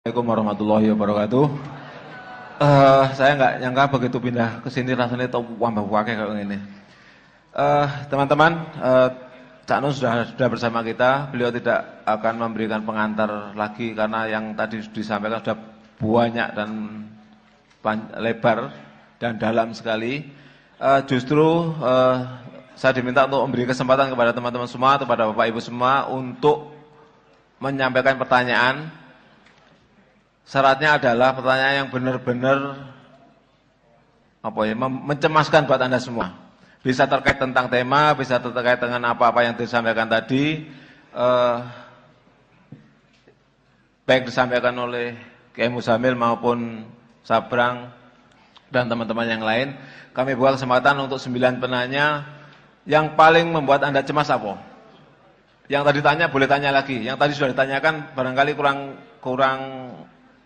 Assalamualaikum warahmatullahi wabarakatuh. Saya nggak nyangka begitu pindah ke sini rasanya itu wambah wakai kayak gini. Teman-teman, Cak Nun sudah bersama kita. Beliau tidak akan memberikan pengantar lagi karena yang tadi disampaikan sudah banyak dan lebar dan dalam sekali. Justru saya diminta untuk memberi kesempatan kepada teman-teman semua, kepada Bapak Ibu semua untuk menyampaikan pertanyaan. Syaratnya adalah pertanyaan yang benar-benar mencemaskan buat Anda semua. Bisa terkait tentang tema, bisa terkait dengan apa-apa yang disampaikan tadi, baik disampaikan oleh Kiai Muzamil maupun Sabrang dan teman-teman yang lain. Kami buka kesempatan untuk 9 penanya. Yang paling membuat Anda cemas apa? Yang tadi tanya boleh tanya lagi. Yang tadi sudah ditanyakan barangkali kurang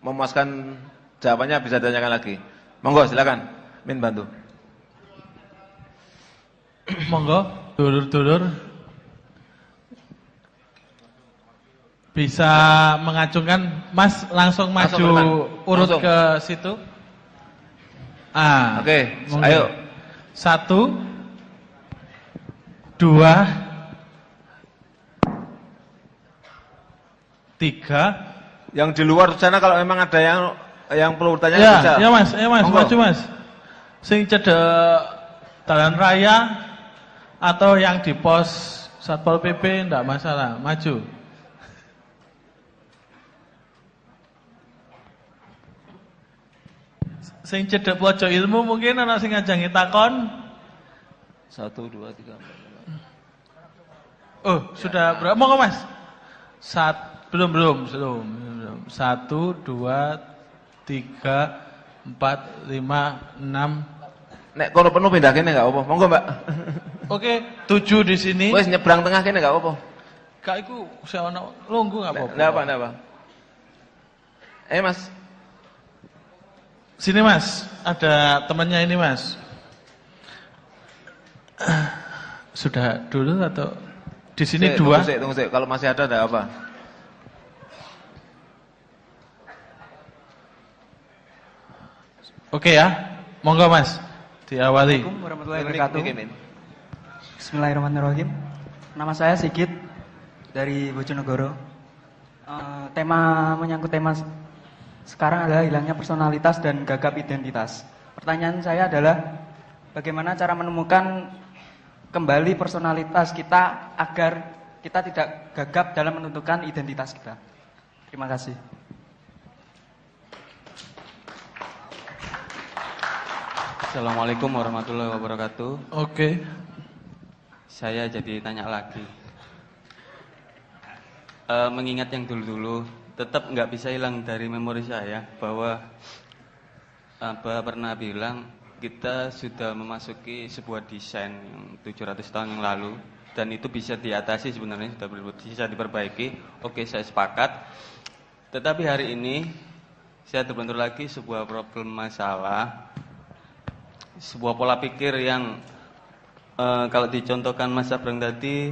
memuaskan jawabannya, bisa ditanyakan lagi. Monggo silakan, Min bantu. Monggo, dulur-dulur bisa mengacungkan, Mas langsung maju urut langsung ke situ. Oke, ayo. 1, 2, 3. Yang di luar sana kalau memang ada yang perlu bertanya ya, bisa. Ya Mas, maju Mas. Sing cedek jalan raya atau yang di pos Satpol PP enggak masalah, maju. Sing cedek pojok ilmu mungkin ana sing ngajangi takon. 1, 2, 3, 4. Oh, sudah berapa? Monggo Mas. Belum. 1, 2, 3, 4, 5, 6. Nek kono penuh pindah kene enggak apa-apa. Monggo, Mbak. Oke, 7 di sini. Wes nyebrang tengah kene enggak apa-apa. Kak iku saya ono lungguh enggak apa-apa. Enggak apa. Mas. Sini Mas, ada temannya ini Mas. Sudah dulu atau di sini 2? Tunggu sih. Kalau masih ada apa? Oke ya, monggo Mas, diawali. Assalamualaikum warahmatullahi wabarakatuh. Bismillahirrahmanirrahim. Nama saya Sigit dari Bojonegoro. Menyangkut tema sekarang adalah hilangnya personalitas dan gagap identitas. Pertanyaan saya adalah bagaimana cara menemukan kembali personalitas kita agar kita tidak gagap dalam menentukan identitas kita. Terima kasih. Assalamualaikum warahmatullahi wabarakatuh. Oke. Saya jadi tanya lagi. Mengingat yang dulu-dulu, tetap nggak bisa hilang dari memori saya bahwa Abah pernah bilang kita sudah memasuki sebuah desain yang 700 tahun yang lalu dan itu bisa diatasi sebenarnya, sudah bisa diperbaiki. Oke, saya sepakat. Tetapi hari ini saya terbentur lagi sebuah problem masalah. Sebuah pola pikir yang kalau dicontohkan Mas Sabrang tadi,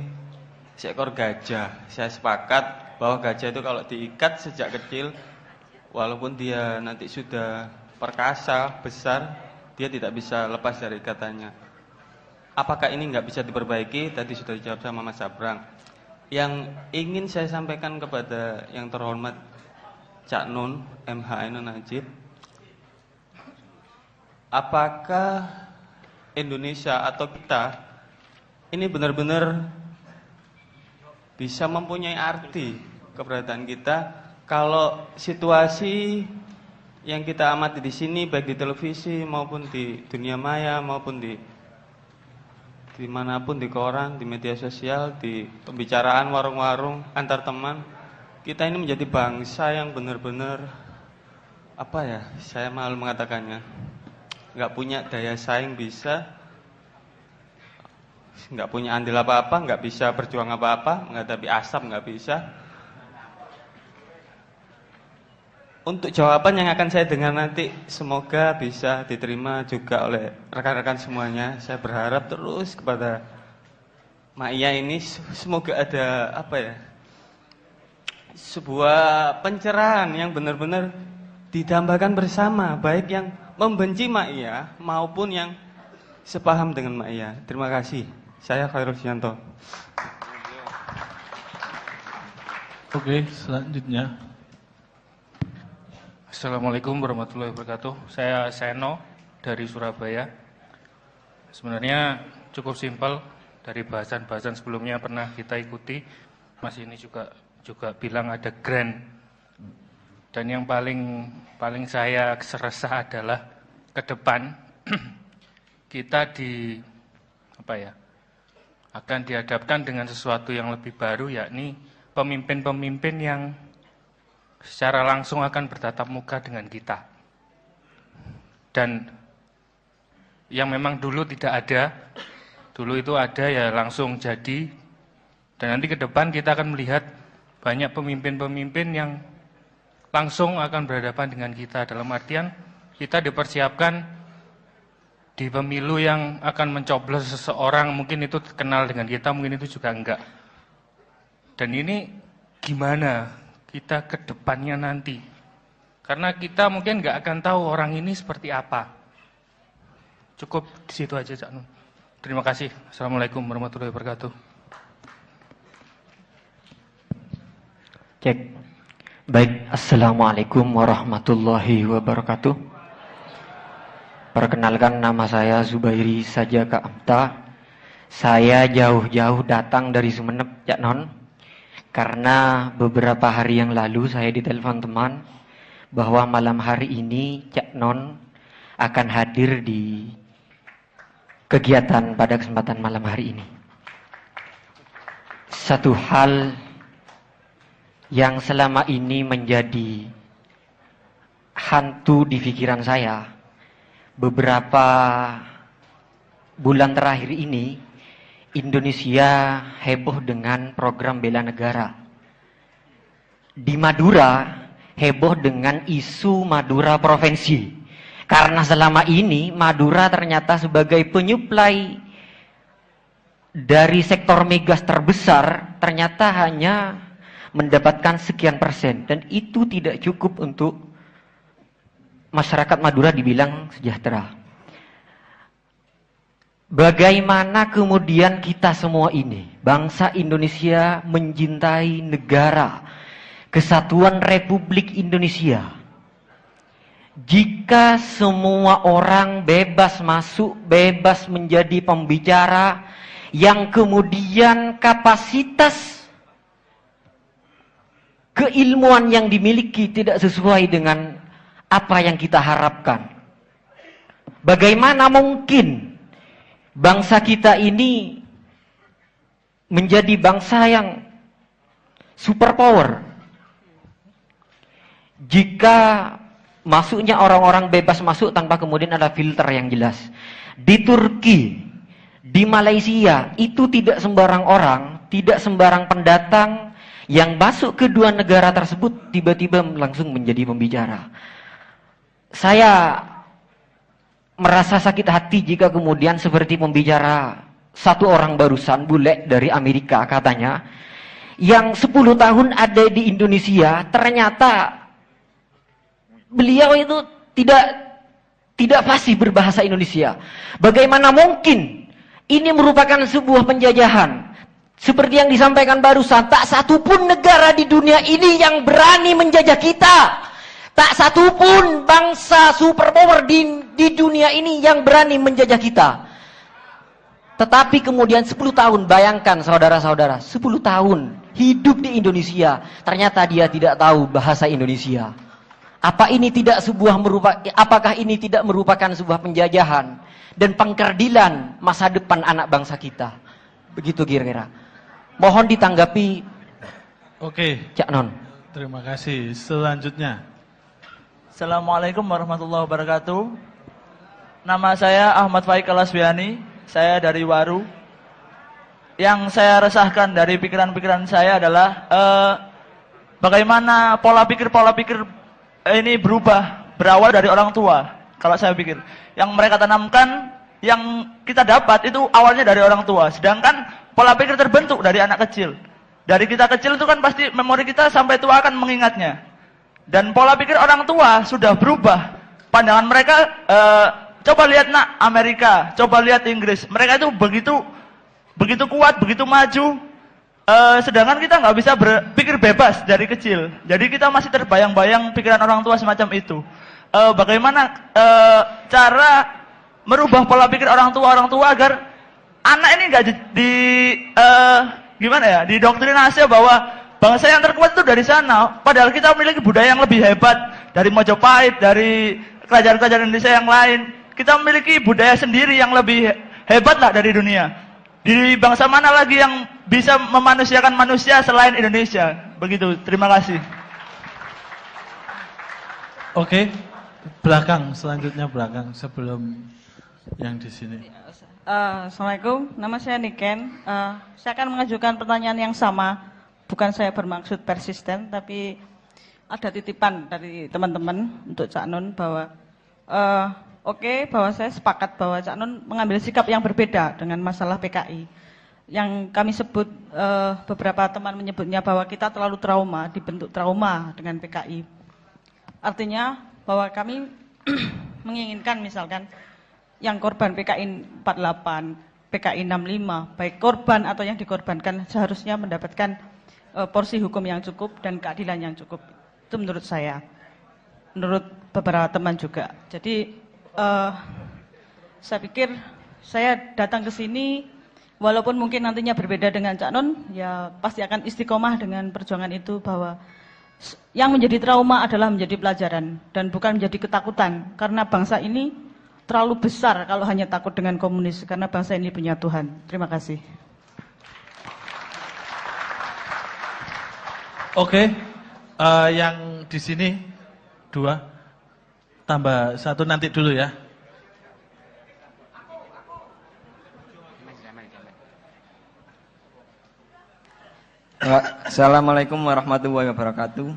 seekor gajah. Saya sepakat bahwa gajah itu kalau diikat sejak kecil, walaupun dia nanti sudah perkasa, besar, dia tidak bisa lepas dari ikatannya. Apakah ini nggak bisa diperbaiki? Tadi sudah dijawab sama Mas Sabrang. Yang ingin saya sampaikan kepada yang terhormat Cak Nun, MH Ainun Najib, apakah Indonesia atau kita ini benar-benar bisa mempunyai arti keberadaan kita kalau situasi yang kita amati di sini, baik di televisi maupun di dunia maya maupun dimanapun, di koran, di media sosial, di pembicaraan warung-warung antar teman, kita ini menjadi bangsa yang benar-benar saya malu mengatakannya, nggak punya daya saing, nggak punya andil apa-apa, nggak bisa berjuang apa-apa, menghadapi asap nggak bisa. Untuk jawaban yang akan saya dengar nanti, semoga bisa diterima juga oleh rekan-rekan semuanya. Saya berharap terus kepada Mak Iya ini, semoga ada sebuah pencerahan yang benar-benar didambakan bersama, baik yang membenci Ma'iyah maupun yang sepaham dengan Ma'iyah. Terima kasih. Saya Khairul Sianto. Oke, selanjutnya. Assalamualaikum warahmatullahi wabarakatuh. Saya Seno dari Surabaya. Sebenarnya cukup simpel, dari bahasan-bahasan sebelumnya pernah kita ikuti. Mas ini juga bilang ada grand. Dan yang paling saya resah adalah ke depan kita akan dihadapkan dengan sesuatu yang lebih baru, yakni pemimpin-pemimpin yang secara langsung akan bertatap muka dengan kita. Dan yang memang dulu tidak ada, dulu itu ada ya langsung jadi. Dan nanti ke depan kita akan melihat banyak pemimpin-pemimpin yang langsung akan berhadapan dengan kita. Dalam artian kita dipersiapkan di pemilu yang akan mencoblos seseorang, mungkin itu kenal dengan kita, mungkin itu juga enggak. Dan ini gimana kita ke depannya nanti? Karena kita mungkin enggak akan tahu orang ini seperti apa. Cukup di situ aja, Cak Nun. Terima kasih. Assalamualaikum warahmatullahi wabarakatuh. Cek. Baik, Assalamualaikum warahmatullahi wabarakatuh. Perkenalkan, nama saya Zubairi Sajaka Amta. Saya jauh-jauh datang dari Sumeneb, Cak Non. Karena beberapa hari yang lalu saya ditelepon teman bahwa malam hari ini Cak Non akan hadir di kegiatan pada kesempatan malam hari ini. Satu hal yang selama ini menjadi hantu di pikiran saya beberapa bulan terakhir ini, Indonesia heboh dengan program bela negara. Di Madura heboh dengan isu Madura provinsi. Karena selama ini Madura ternyata sebagai penyuplai dari sektor migas terbesar ternyata hanya mendapatkan sekian persen, dan itu tidak cukup untuk masyarakat Madura dibilang sejahtera. Bagaimana kemudian kita semua ini, bangsa Indonesia, mencintai negara, kesatuan Republik Indonesia, jika semua orang bebas masuk, bebas menjadi pembicara, yang kemudian kapasitas keilmuan yang dimiliki tidak sesuai dengan apa yang kita harapkan. Bagaimana mungkin bangsa kita ini menjadi bangsa yang superpower jika masuknya orang-orang bebas masuk tanpa kemudian ada filter yang jelas. Di Turki, di Malaysia, itu tidak sembarang orang, tidak sembarang pendatang yang masuk ke dua negara tersebut tiba-tiba langsung menjadi pembicara. Saya merasa sakit hati jika kemudian seperti pembicara satu orang barusan, bule dari Amerika katanya, yang 10 tahun ada di Indonesia, ternyata beliau itu tidak fasih berbahasa Indonesia. Bagaimana mungkin ini merupakan sebuah penjajahan? Seperti yang disampaikan barusan, tak satupun negara di dunia ini yang berani menjajah kita. Tak satupun bangsa superpower di dunia ini yang berani menjajah kita. Tetapi kemudian 10 tahun, bayangkan saudara-saudara, 10 tahun hidup di Indonesia, ternyata dia tidak tahu bahasa Indonesia. Apakah ini tidak merupakan sebuah penjajahan dan pengkerdilan masa depan anak bangsa kita? Begitu kira-kira. Mohon ditanggapi. Oke, Cak Non. terima kasih. Selanjutnya. Assalamualaikum warahmatullahi wabarakatuh. Nama saya Ahmad Faik Alaswiani. Saya dari Waru. Yang saya resahkan dari pikiran-pikiran saya adalah bagaimana pola pikir ini berubah, berawal dari orang tua. Kalau saya pikir, yang mereka tanamkan, yang kita dapat itu awalnya dari orang tua. Sedangkan pola pikir terbentuk dari anak kecil. Dari kita kecil itu kan pasti memori kita sampai tua akan mengingatnya. Dan pola pikir orang tua sudah berubah. Pandangan mereka, coba lihat nak Amerika, coba lihat Inggris. Mereka itu begitu kuat, begitu maju. Sedangkan kita nggak bisa berpikir bebas dari kecil. Jadi kita masih terbayang-bayang pikiran orang tua semacam itu. Bagaimana cara merubah pola pikir orang tua agar anak ini nggak didoktrinasi bahwa bangsa yang terkuat itu dari sana. Padahal kita memiliki budaya yang lebih hebat dari Majapahit, dari kerajaan-kerajaan Indonesia yang lain. Kita memiliki budaya sendiri yang lebih hebat lah dari dunia. Di bangsa mana lagi yang bisa memanusiakan manusia selain Indonesia? Begitu. Terima kasih. Oke, selanjutnya belakang sebelum yang di sini. Assalamualaikum, nama saya Niken. Saya akan mengajukan pertanyaan yang sama. Bukan saya bermaksud persisten, tapi ada titipan dari teman-teman untuk Cak Nun bahwa bahwa saya sepakat bahwa Cak Nun mengambil sikap yang berbeda dengan masalah PKI. Yang kami sebut, beberapa teman menyebutnya bahwa kita terlalu trauma, dibentuk trauma dengan PKI. Artinya bahwa kami menginginkan misalkan yang korban PKI 48, PKI 65, baik korban atau yang dikorbankan seharusnya mendapatkan porsi hukum yang cukup dan keadilan yang cukup. Itu menurut saya. Menurut beberapa teman juga. Jadi saya pikir saya datang ke sini walaupun mungkin nantinya berbeda dengan Cak Nun, ya pasti akan istiqomah dengan perjuangan itu bahwa yang menjadi trauma adalah menjadi pelajaran dan bukan menjadi ketakutan karena bangsa ini terlalu besar kalau hanya takut dengan komunis karena bangsa ini punya Tuhan. Terima kasih. Oke, yang di sini 2 tambah 1 nanti dulu ya. Assalamualaikum warahmatullahi wabarakatuh.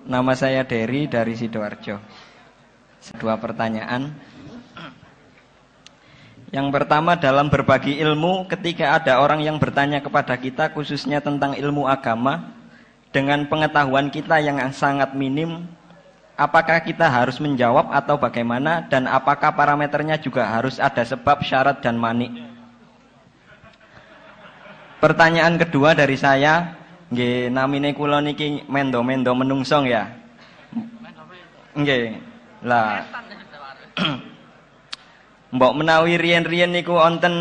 Nama saya Dery dari Sidoarjo. 2 pertanyaan. Yang pertama, dalam berbagi ilmu, ketika ada orang yang bertanya kepada kita khususnya tentang ilmu agama, dengan pengetahuan kita yang sangat minim, apakah kita harus menjawab atau bagaimana, dan apakah parameternya juga harus ada sebab, syarat, dan mani? Pertanyaan kedua dari saya, nggih, namine kula niki mendo-mendo menungsong ya. Nggih. Lah mbok menawi riyen-riyen niku wonten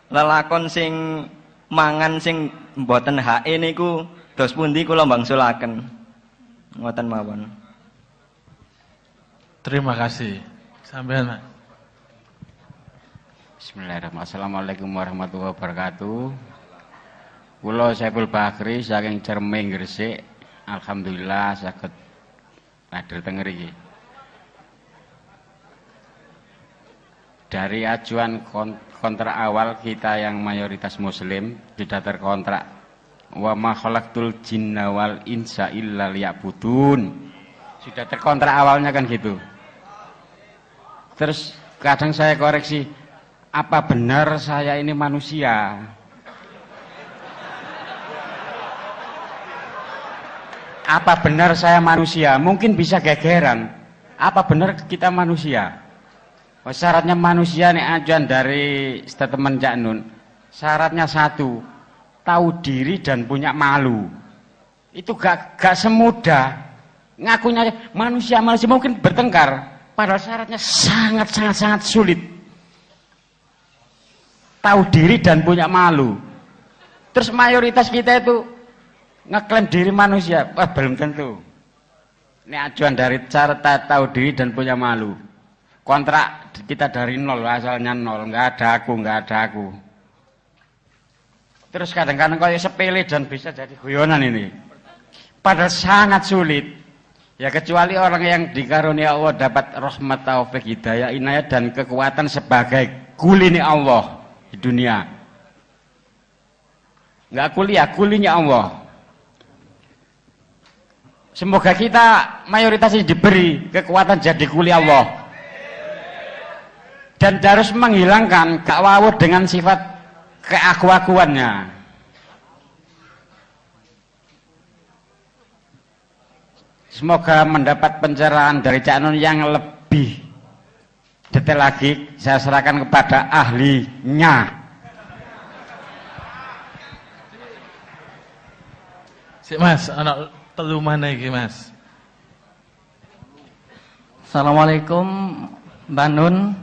lelakon sing mangan sing mboten HE niku dos pundi kula bangsulaken. Ngoten mawon. Terima kasih. Sampean, Mas. Bismillahirrahmanirrahim. Assalamualaikum warahmatullahi wabarakatuh. Kula Saiful Bakri saking Cermeng Gresik. Alhamdulillah saged hadir teng mriki. Dari ajuan kontrak awal kita yang mayoritas muslim tidak terkontrak. Wa ma khalaqtul jinna wal insa illa liya'budun. Sudah terkontrak awalnya kan gitu. Terus kadang saya koreksi, apa benar saya ini manusia? Apa benar saya manusia? Mungkin bisa gegeran. Apa benar kita manusia? Syaratnya manusia nih ajuan dari statement Cak Nun. Syaratnya 1, tahu diri dan punya malu. Itu gak semudah. Ngakunya manusia mungkin bertengkar. Padahal syaratnya sangat sulit. Tahu diri dan punya malu. Terus mayoritas kita itu ngeklaim diri manusia, belum tentu. Ini ajuan dari cara tahu diri dan punya malu. Kontrak kita dari 0, asalnya 0, nggak ada aku. Terus kadang-kadang kayak sepele dan bisa jadi guyonan ini. Padahal sangat sulit. Ya kecuali orang yang dikarunia Allah dapat rahmat, taufik, hidayah, inayah dan kekuatan sebagai kulini Allah di dunia. Nggak kuliah, kulinya Allah. Semoga kita mayoritas ini diberi kekuatan jadi kuli Allah. Dan harus menghilangkan gak wawut dengan sifat keaku-akuannya. Semoga mendapat pencerahan dari Cak Nun yang lebih detail lagi. Saya serahkan kepada ahlinya. Si Mas, anak telu mana iki Mas? Assalamualaikum Mbak Nun.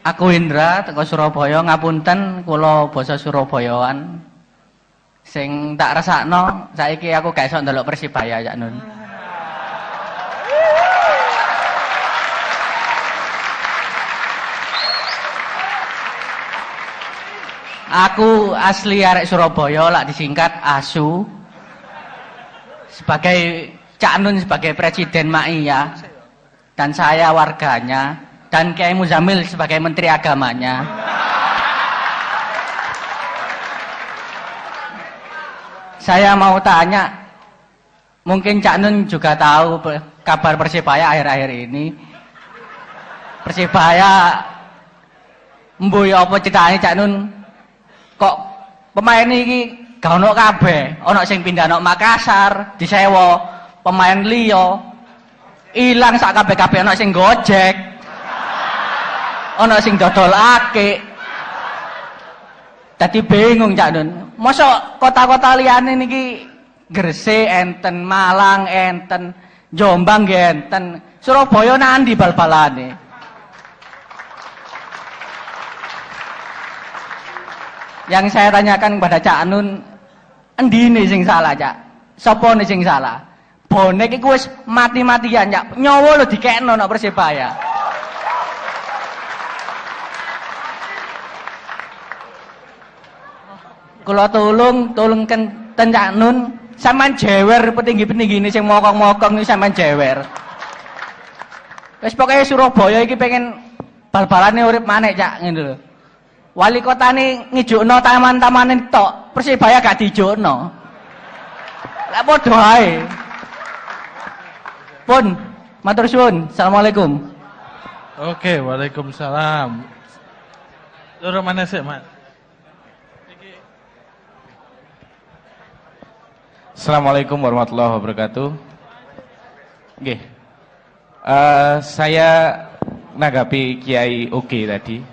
Aku Indra teko Surabaya, ngapunten kula basa Surabayaan. Sing tak resakno saiki aku gak iso ndelok Persibaya Cak Nun. Aku asli arek Surabaya, lak disingkat ASU. Sebagai Cak Nun sebagai presiden MAIA dan saya warganya dan Kiai Muzamil sebagai menteri agamanya. Saya mau tanya, mungkin Cak Nun juga tahu kabar Persibaya akhir-akhir ini. Persibaya mbuh ya apa ceritane Cak Nun? Kok pemain iki gak ono kabeh, ono sing pindah nang Makassar, disewa pemain liya. Ilang sak kabeh-kabeh, ono sing Gojek. Ono sing dodol akik. Dadi bingung Cak Nun. Mosok kota-kota liyane niki Gresik enten, Malang enten, Jombang enten, Surabaya nandi bal-balane. Yang saya tanyakan kepada Cak Nun, endine sing salah, Cak? Sapa sing salah? Bonek iku wis mati-matian, Cak. Nyawa lho dikekno nang Persibaya. Kula tolong ten Cak Nun, sampean jewer petinggi-petinggi ini sing mokong-mokong iki sampean jewer. Wis pokoke Surabaya iki pengen bal-balane urip maneh, Cak, ngene lho. Wali kota ini ngijukno taman-taman tok, Persibaya gak dijukno. Lah padha ae. Pun, matur suwun. Assalamualaikum. Oke, waalaikumsalam. Loro mana sih, Mas? Assalamualaikum warahmatullahi wabarakatuh. Nggih. Saya nanggapi Kiai Oke tadi.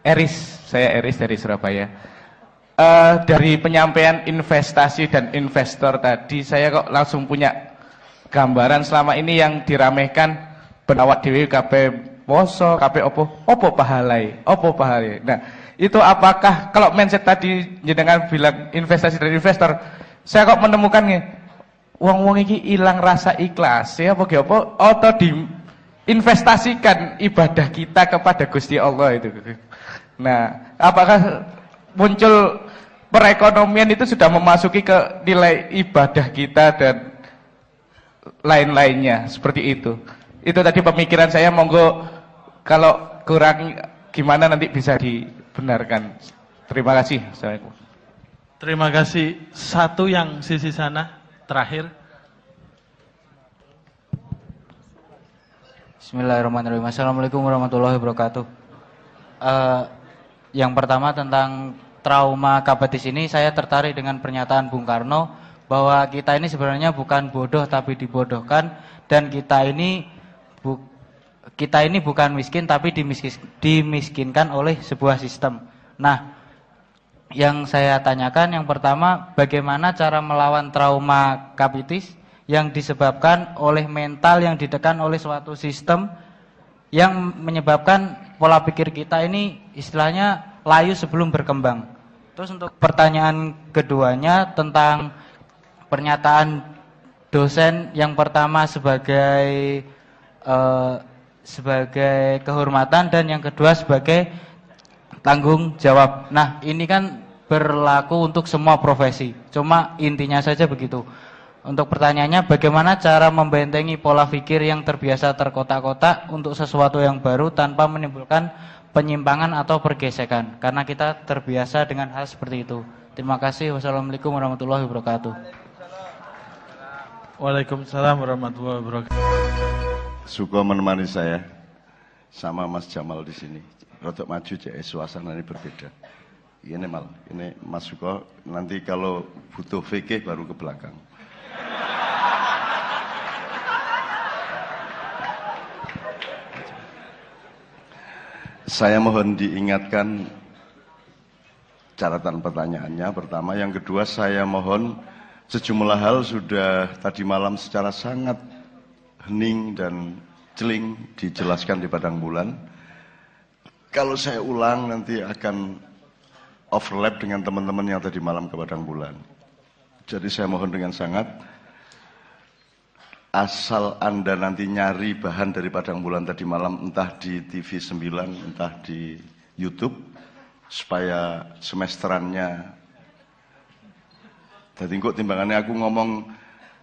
Saya Eris dari Surabaya. Dari penyampaian investasi dan investor tadi, saya kok langsung punya gambaran selama ini yang diramaikan benawat dewi kabeh poso, kabeh opo pahalai. Nah, itu apakah kalau mindset tadi jenengan bilang investasi dan investor, saya kok menemukan wong-wong iki ilang rasa ikhlas ya apa atau diinvestasikan ibadah kita kepada Gusti Allah itu. Nah, apakah muncul perekonomian itu sudah memasuki ke nilai ibadah kita dan lain-lainnya seperti itu. Itu tadi pemikiran saya, monggo kalau kurang gimana nanti bisa dibenarkan. Terima kasih. Assalamualaikum. Terima kasih. Satu yang sisi sana terakhir. Bismillahirrahmanirrahim. Assalamualaikum warahmatullahi wabarakatuh. Yang pertama tentang trauma Kabatis ini, saya tertarik dengan pernyataan Bung Karno bahwa kita ini sebenarnya bukan bodoh tapi dibodohkan, dan kita ini bukan miskin tapi dimiskinkan oleh sebuah sistem. Nah, yang saya tanyakan yang pertama, bagaimana cara melawan trauma Kabatis yang disebabkan oleh mental yang ditekan oleh suatu sistem yang menyebabkan pola pikir kita ini istilahnya layu sebelum berkembang. Terus untuk pertanyaan keduanya tentang pernyataan dosen yang pertama sebagai kehormatan dan yang kedua sebagai tanggung jawab. Nah, ini kan berlaku untuk semua profesi. Cuma intinya saja begitu. Untuk pertanyaannya, bagaimana cara membentengi pola pikir yang terbiasa terkotak-kotak untuk sesuatu yang baru tanpa menimbulkan penyimpangan atau pergesekan? Karena kita terbiasa dengan hal seperti itu. Terima kasih. Wassalamualaikum warahmatullahi wabarakatuh. Waalaikumsalam warahmatullahi wabarakatuh. Suka menemani saya sama Mas Jamal di sini. Rotok maju jadi suasana ini berbeda. Ini Mas Suko nanti kalau butuh fikih baru ke belakang. Saya mohon diingatkan catatan pertanyaannya pertama. Yang kedua, saya mohon sejumlah hal sudah tadi malam secara sangat hening dan celing dijelaskan di Padang Bulan. Kalau saya ulang nanti akan overlap dengan teman-teman yang tadi malam ke Padang Bulan. Jadi saya mohon dengan sangat, asal Anda nanti nyari bahan dari Padang Bulan tadi malam, entah di TV 9, entah di YouTube, supaya semesterannya. Dadi kok timbangannya aku ngomong,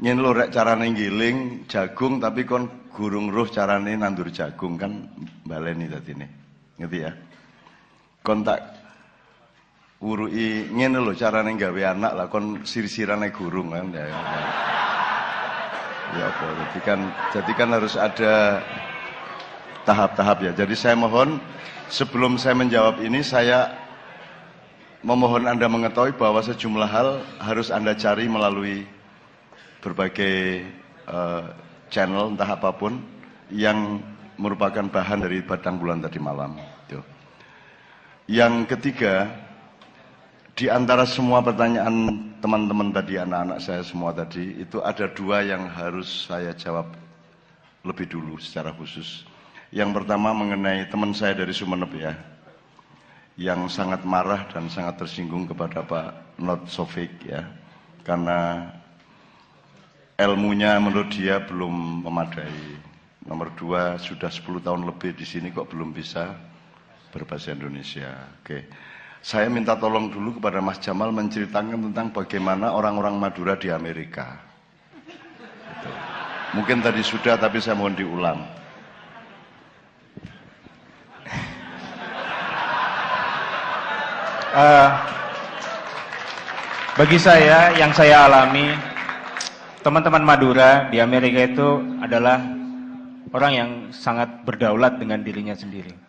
nyen lho rek carane ngiling jagung, tapi kon gurung roh carane nandur jagung, kan baleni dadine. Ngerti ya? Kon tak urui ngene lho carane gawe anak lah, kon sir-sirane gurung kan ya. Ya apa, jadi kan harus ada tahap-tahap ya. Jadi saya mohon sebelum saya menjawab ini, saya memohon Anda mengetahui bahwa sejumlah hal harus Anda cari melalui berbagai channel entah apapun yang merupakan bahan dari Padang Bulan tadi malam. Yang ketiga, di antara semua pertanyaan teman-teman tadi, anak-anak saya semua tadi, itu ada dua yang harus saya jawab lebih dulu secara khusus. Yang pertama mengenai teman saya dari Sumeneb ya, yang sangat marah dan sangat tersinggung kepada Pak Not Sofik ya, karena ilmunya menurut dia belum memadai. Nomor dua, sudah 10 tahun lebih di sini kok belum bisa berbahasa Indonesia. Oke. Saya minta tolong dulu kepada Mas Jamal menceritakan tentang bagaimana orang-orang Madura di Amerika. Gitu. Mungkin tadi sudah, tapi saya mohon diulang. Bagi saya, yang saya alami, teman-teman Madura di Amerika itu adalah orang yang sangat berdaulat dengan dirinya sendiri.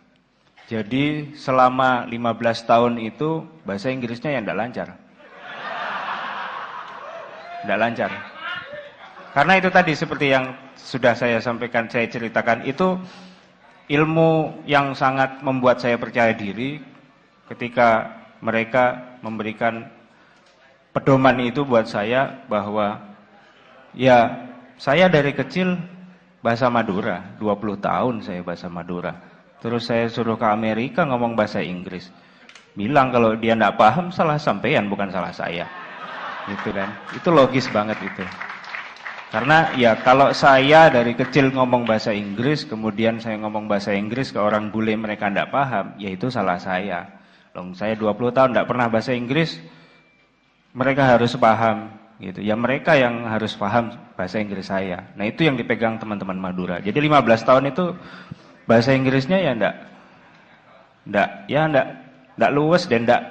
Jadi selama 15 tahun itu bahasa Inggrisnya yang tidak lancar. Tidak lancar. Karena itu tadi seperti yang sudah saya sampaikan, saya ceritakan, itu ilmu yang sangat membuat saya percaya diri ketika mereka memberikan pedoman itu buat saya bahwa ya saya dari kecil bahasa Madura, 20 tahun saya bahasa Madura. Terus saya suruh ke Amerika ngomong bahasa Inggris. Bilang kalau dia tidak paham salah sampean, bukan salah saya. Gitu kan. Itu logis banget itu. Karena ya kalau saya dari kecil ngomong bahasa Inggris, kemudian saya ngomong bahasa Inggris ke orang bule mereka tidak paham, ya itu salah saya. Loh, saya 20 tahun tidak pernah bahasa Inggris, mereka harus paham. Gitu. Ya mereka yang harus paham bahasa Inggris saya. Nah itu yang dipegang teman-teman Madura. Jadi 15 tahun itu bahasa Inggrisnya ya enggak luwes dan enggak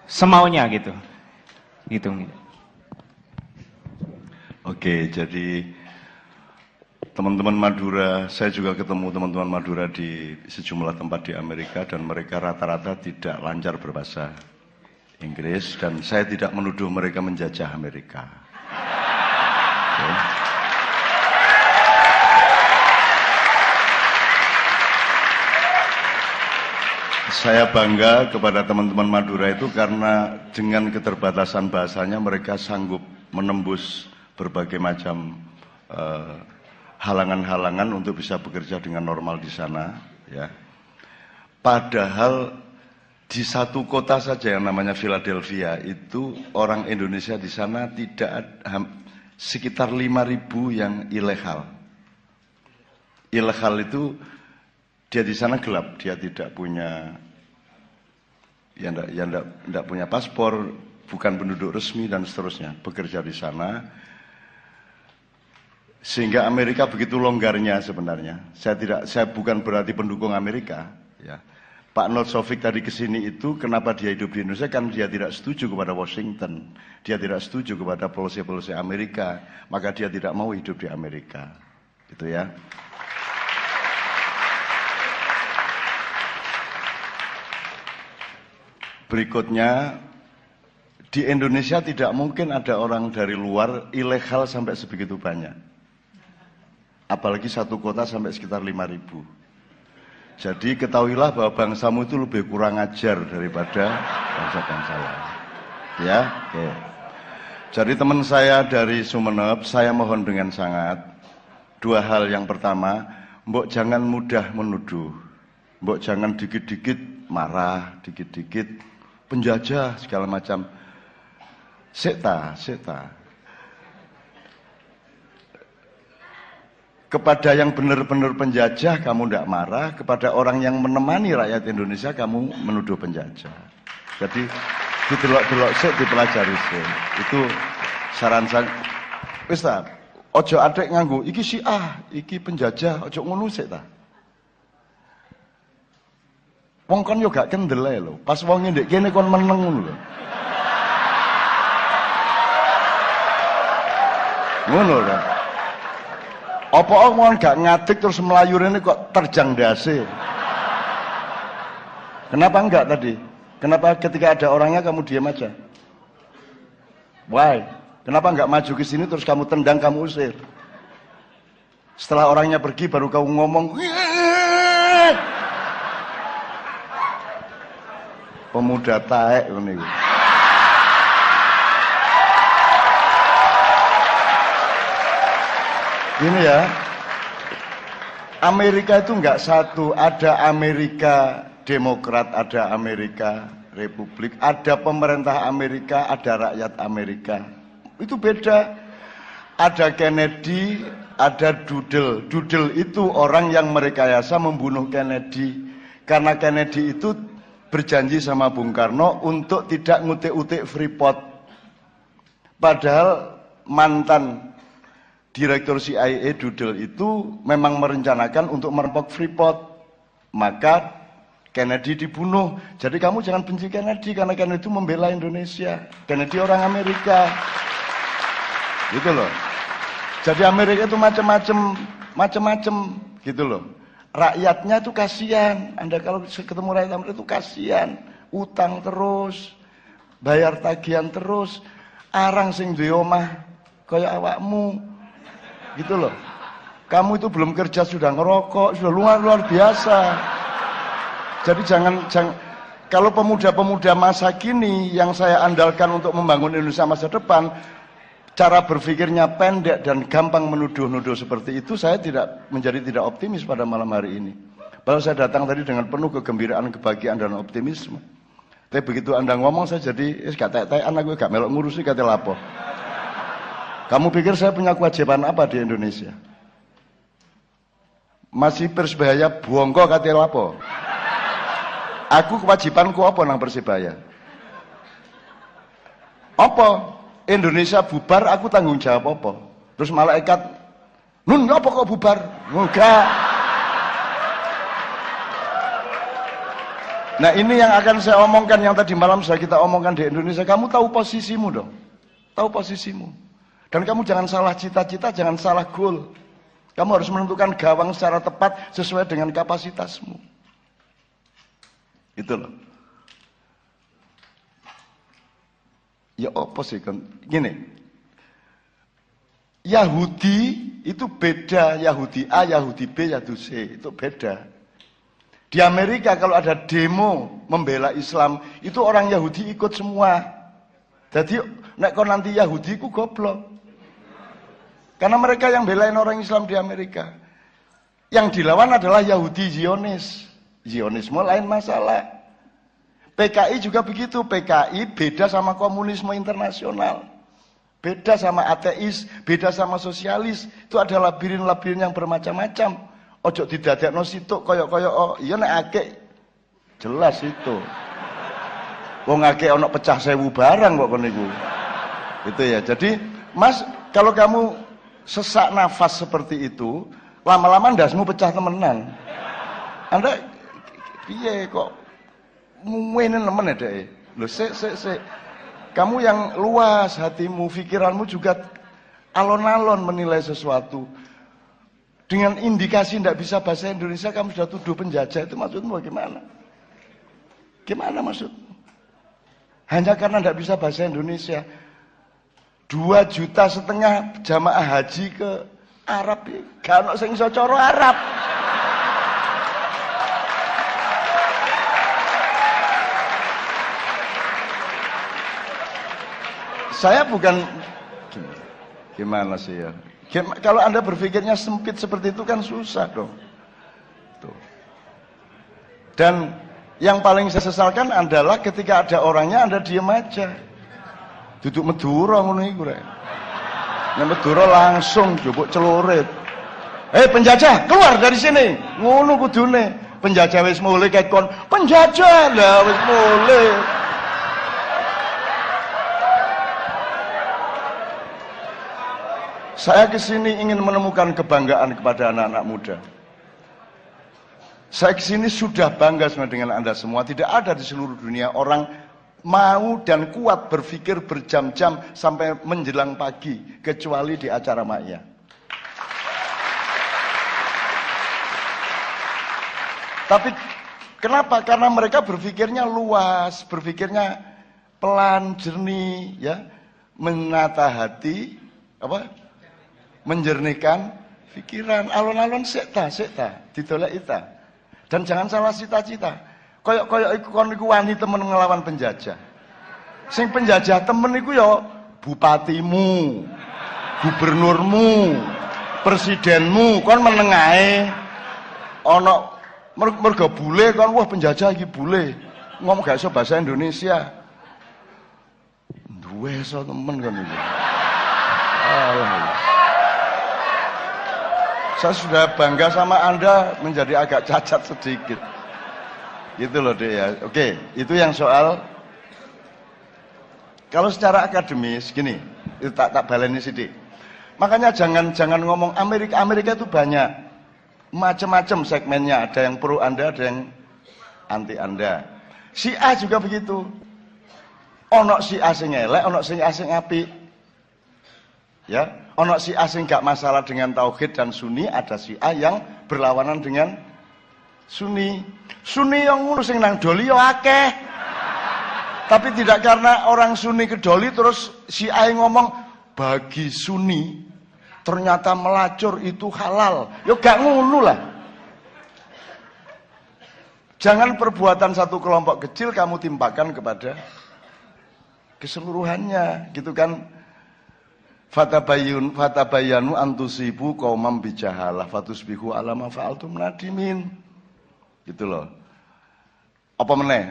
semaunya gitu. Gitu. Oke, jadi teman-teman Madura, saya juga ketemu teman-teman Madura di sejumlah tempat di Amerika dan mereka rata-rata tidak lancar berbahasa Inggris dan saya tidak menuduh mereka menjajah Amerika. Okay. Saya bangga kepada teman-teman Madura itu karena dengan keterbatasan bahasanya mereka sanggup menembus berbagai macam halangan-halangan untuk bisa bekerja dengan normal di sana. Ya. Padahal di satu kota saja yang namanya Philadelphia itu orang Indonesia di sana tidak sekitar 5.000 yang ilegal. Ilegal itu dia di sana gelap, dia tidak punya enggak punya paspor, bukan penduduk resmi dan seterusnya, bekerja di sana. Sehingga Amerika begitu longgarnya sebenarnya. Saya bukan berarti pendukung Amerika, ya. Pak Not Sofik tadi kesini itu kenapa dia hidup di Indonesia? Kan dia tidak setuju kepada Washington, dia tidak setuju kepada polisi-polisi Amerika, maka dia tidak mau hidup di Amerika, gitu ya. Berikutnya, di Indonesia tidak mungkin ada orang dari luar ilegal sampai sebegitu banyak. Apalagi satu kota sampai sekitar 5.000. Jadi ketahuilah bahwa bangsamu itu lebih kurang ajar daripada bangsa-bangsa lain. Ya, oke. Jadi teman saya dari Sumeneb, saya mohon dengan sangat dua hal. Yang pertama, mbok jangan mudah menuduh. Mbok jangan dikit-dikit marah, dikit-dikit penjajah segala macam. Seta. Kepada yang benar-benar penjajah kamu tidak marah, kepada orang yang menemani rakyat Indonesia kamu menuduh penjajah. Jadi didelok-delok sik, dipelajari sik. Itu saran saya. Wis ta, ojo adek nganggo iki Syiah, iki penjajah, ojo ngono sik ta. Wong kon yo gak kendel ae lho. Pas wong ndek kene kon meneng ngono lho. Ngono lho. Apa orang gak ngadik terus melayu ini kok terjang dasi? Kenapa enggak tadi? Kenapa ketika ada orangnya kamu diam aja? Why? Kenapa enggak maju ke sini terus kamu tendang, kamu usir? Setelah orangnya pergi baru kamu ngomong. Pemuda taek ini. Ini ya, Amerika itu enggak satu, ada Amerika Demokrat, ada Amerika Republik, ada pemerintah Amerika, ada rakyat Amerika. Itu beda. Ada Kennedy, ada Doodle. Doodle itu orang yang merekayasa membunuh Kennedy. Karena Kennedy itu berjanji sama Bung Karno untuk tidak ngutik-utik Freeport. Padahal mantan Direktur CIA Doodle itu memang merencanakan untuk merampok Freeport. Maka Kennedy dibunuh. Jadi kamu jangan benci Kennedy karena Kennedy itu membela Indonesia. Kennedy orang Amerika. Gitu loh. Jadi Amerika itu macam-macam gitu loh. Rakyatnya itu kasihan. Anda kalau ketemu rakyat Amerika itu kasihan. Utang terus, bayar tagihan terus. Arang sing duwe omah kaya awakmu. Gitu loh. Kamu itu belum kerja sudah ngerokok, sudah luar biasa. Jadi jangan kalau pemuda-pemuda masa kini yang saya andalkan untuk membangun Indonesia masa depan, cara berpikirnya pendek dan gampang menuduh-nuduh seperti itu, saya menjadi tidak optimis pada malam hari ini. Padahal saya datang tadi dengan penuh kegembiraan, kebahagiaan dan optimisme. Tapi begitu Anda ngomong saya jadi gak tek-tek anak gue gak melok ngurusi kate lapo. Kamu pikir saya punya kewajiban apa di Indonesia? Masih Persebaya bongko kate lapo. Aku kewajibanku apa nang Persebaya? Apa? Indonesia bubar, aku tanggung jawab apa? Terus malaikat, nun apa kok bubar? Enggak. Nah ini yang akan saya omongkan, yang tadi malam sudah kita omongkan di Indonesia. Kamu tahu posisimu dong. Tahu posisimu. Dan kamu jangan salah cita-cita, jangan salah goal. Kamu harus menentukan gawang secara tepat sesuai dengan kapasitasmu. Itu loh. Ya apa sih kan? Gini. Yahudi itu beda, Yahudi A, Yahudi B, Yahudi C, itu beda. Di Amerika kalau ada demo membela Islam, itu orang Yahudi ikut semua. Jadi nek kon nanti Yahudi ku goblok. Karena mereka yang belain orang Islam di Amerika. Yang dilawan adalah Yahudi Zionis. Zionisme lain masalah. PKI juga begitu. PKI beda sama komunisme internasional. Beda sama ateis, beda sama sosialis. Itu ada labirin-labirin yang bermacam-macam. Ojo didadekno situk koyok-koyok oh, iya nek akeh. Jelas itu. Wong akeh ono pecah 1000 barang kok kon niku. Itu ya. Jadi, Mas, kalau kamu sesak nafas seperti itu, lama-lama ndasmu pecah temenan. Anda piye kok ngene nemen ya dek. Lho sik. Kamu yang luas hatimu, pikiranmu juga alon-alon menilai sesuatu. Dengan indikasi tidak bisa bahasa Indonesia, kamu sudah tuduh penjajah. Itu maksudmu bagaimana? Gimana maksudmu? Hanya karena tidak bisa bahasa Indonesia. 2,5 juta jamaah haji ke Arab. Gak ono sing iso cara Arab. Saya bukan gimana sih ya? Kalau Anda berpikirnya sempit seperti itu kan susah dong. Tuh. Dan yang paling saya sesalkan adalah ketika ada orangnya Anda diem aja. Duduk Madura ngono iku rek. Nek Madura langsung jupuk celurit. Penjajah, keluar dari sini. Ngono kudune. Penjajah wis mulai kayak kon. Penjajah lah wis mulai. Saya kesini ingin menemukan kebanggaan kepada anak-anak muda. Saya kesini sudah bangga dengan Anda semua. Tidak ada di seluruh dunia orang mau dan kuat berpikir berjam-jam sampai menjelang pagi, kecuali di acara Ma'iyah. Tapi kenapa? Karena mereka berpikirnya luas, berpikirnya pelan, jernih, ya, menata hati, menjernihkan pikiran, alon-alon sekta, ditolak ita. Dan jangan salah cita-cita. Koyok kon iku wani temen ngelawan penjajah. Sing penjajah temen iku ya bupatimu, gubernurmu, presidenmu, kon meneng ae. Ana mergo bule kon wah penjajah iki bule. Ngomong gak iso bahasa Indonesia. Duwe iso temen kon iki. Saya sudah bangga sama Anda menjadi agak cacat sedikit. Gitu loh deh ya. Oke, itu yang soal. Kalau secara akademis gini, itu tak baleni sidik. Makanya jangan ngomong Amerika itu banyak macam-macam segmennya. Ada yang pro Anda, ada yang anti Anda. Si A juga begitu. Ono si A sing elek, ono si A sing apik. Ya, ono si A sing gak masalah dengan tauhid dan sunni, ada si A yang berlawanan dengan sunni. Sunni yang ngono sing nang doli yo akeh. Tapi tidak karena orang sunni ke doli terus si A yang ngomong bagi sunni ternyata melacur itu halal. Yo gak ngono lah. Jangan perbuatan satu kelompok kecil kamu timpakan kepada keseluruhannya, gitu kan? Fatabayanu antusibu qaumam bijahalah fatusbihu ala ma fa'altum nadimin. Gitu loh. Apa meneh?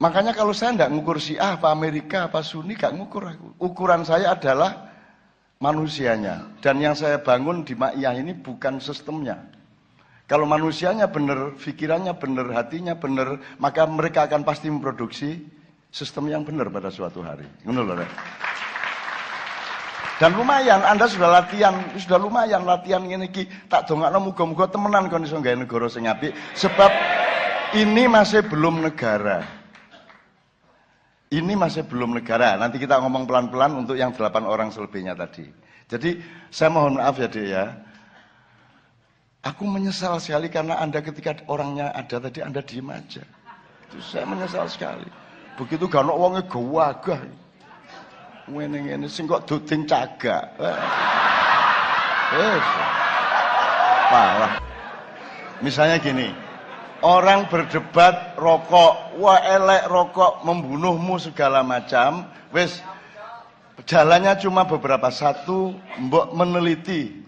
Makanya kalau saya enggak ngukur Syiah apa Amerika apa Sunni, gak ngukur aku. Ukuran saya adalah manusianya. Dan yang saya bangun di Ma'iyah ini bukan sistemnya. Kalau manusianya benar, pikirannya benar, hatinya benar, maka mereka akan pasti memproduksi sistem yang benar pada suatu hari. Ngono lho, Rek. Dan lumayan, Anda sudah lumayan latihan ngene iki. Tak dongakno muga-muga temenan kon iso gawe negara sing apik, sebab ini masih belum negara. Ini masih belum negara. Nanti kita ngomong pelan-pelan untuk yang 8 orang selebihnya tadi. Jadi, saya mohon maaf ya, Dek ya. Aku menyesal sekali karena Anda ketika orangnya ada tadi Anda diem aja. Itu saya menyesal sekali. Begitu gak ono wonge gawagah. Ngene-ngene sing kok duding cagak. Parah. Misalnya gini, orang berdebat rokok, wah elek rokok, membunuhmu segala macam, wes jalannya cuma beberapa, satu, mbok meneliti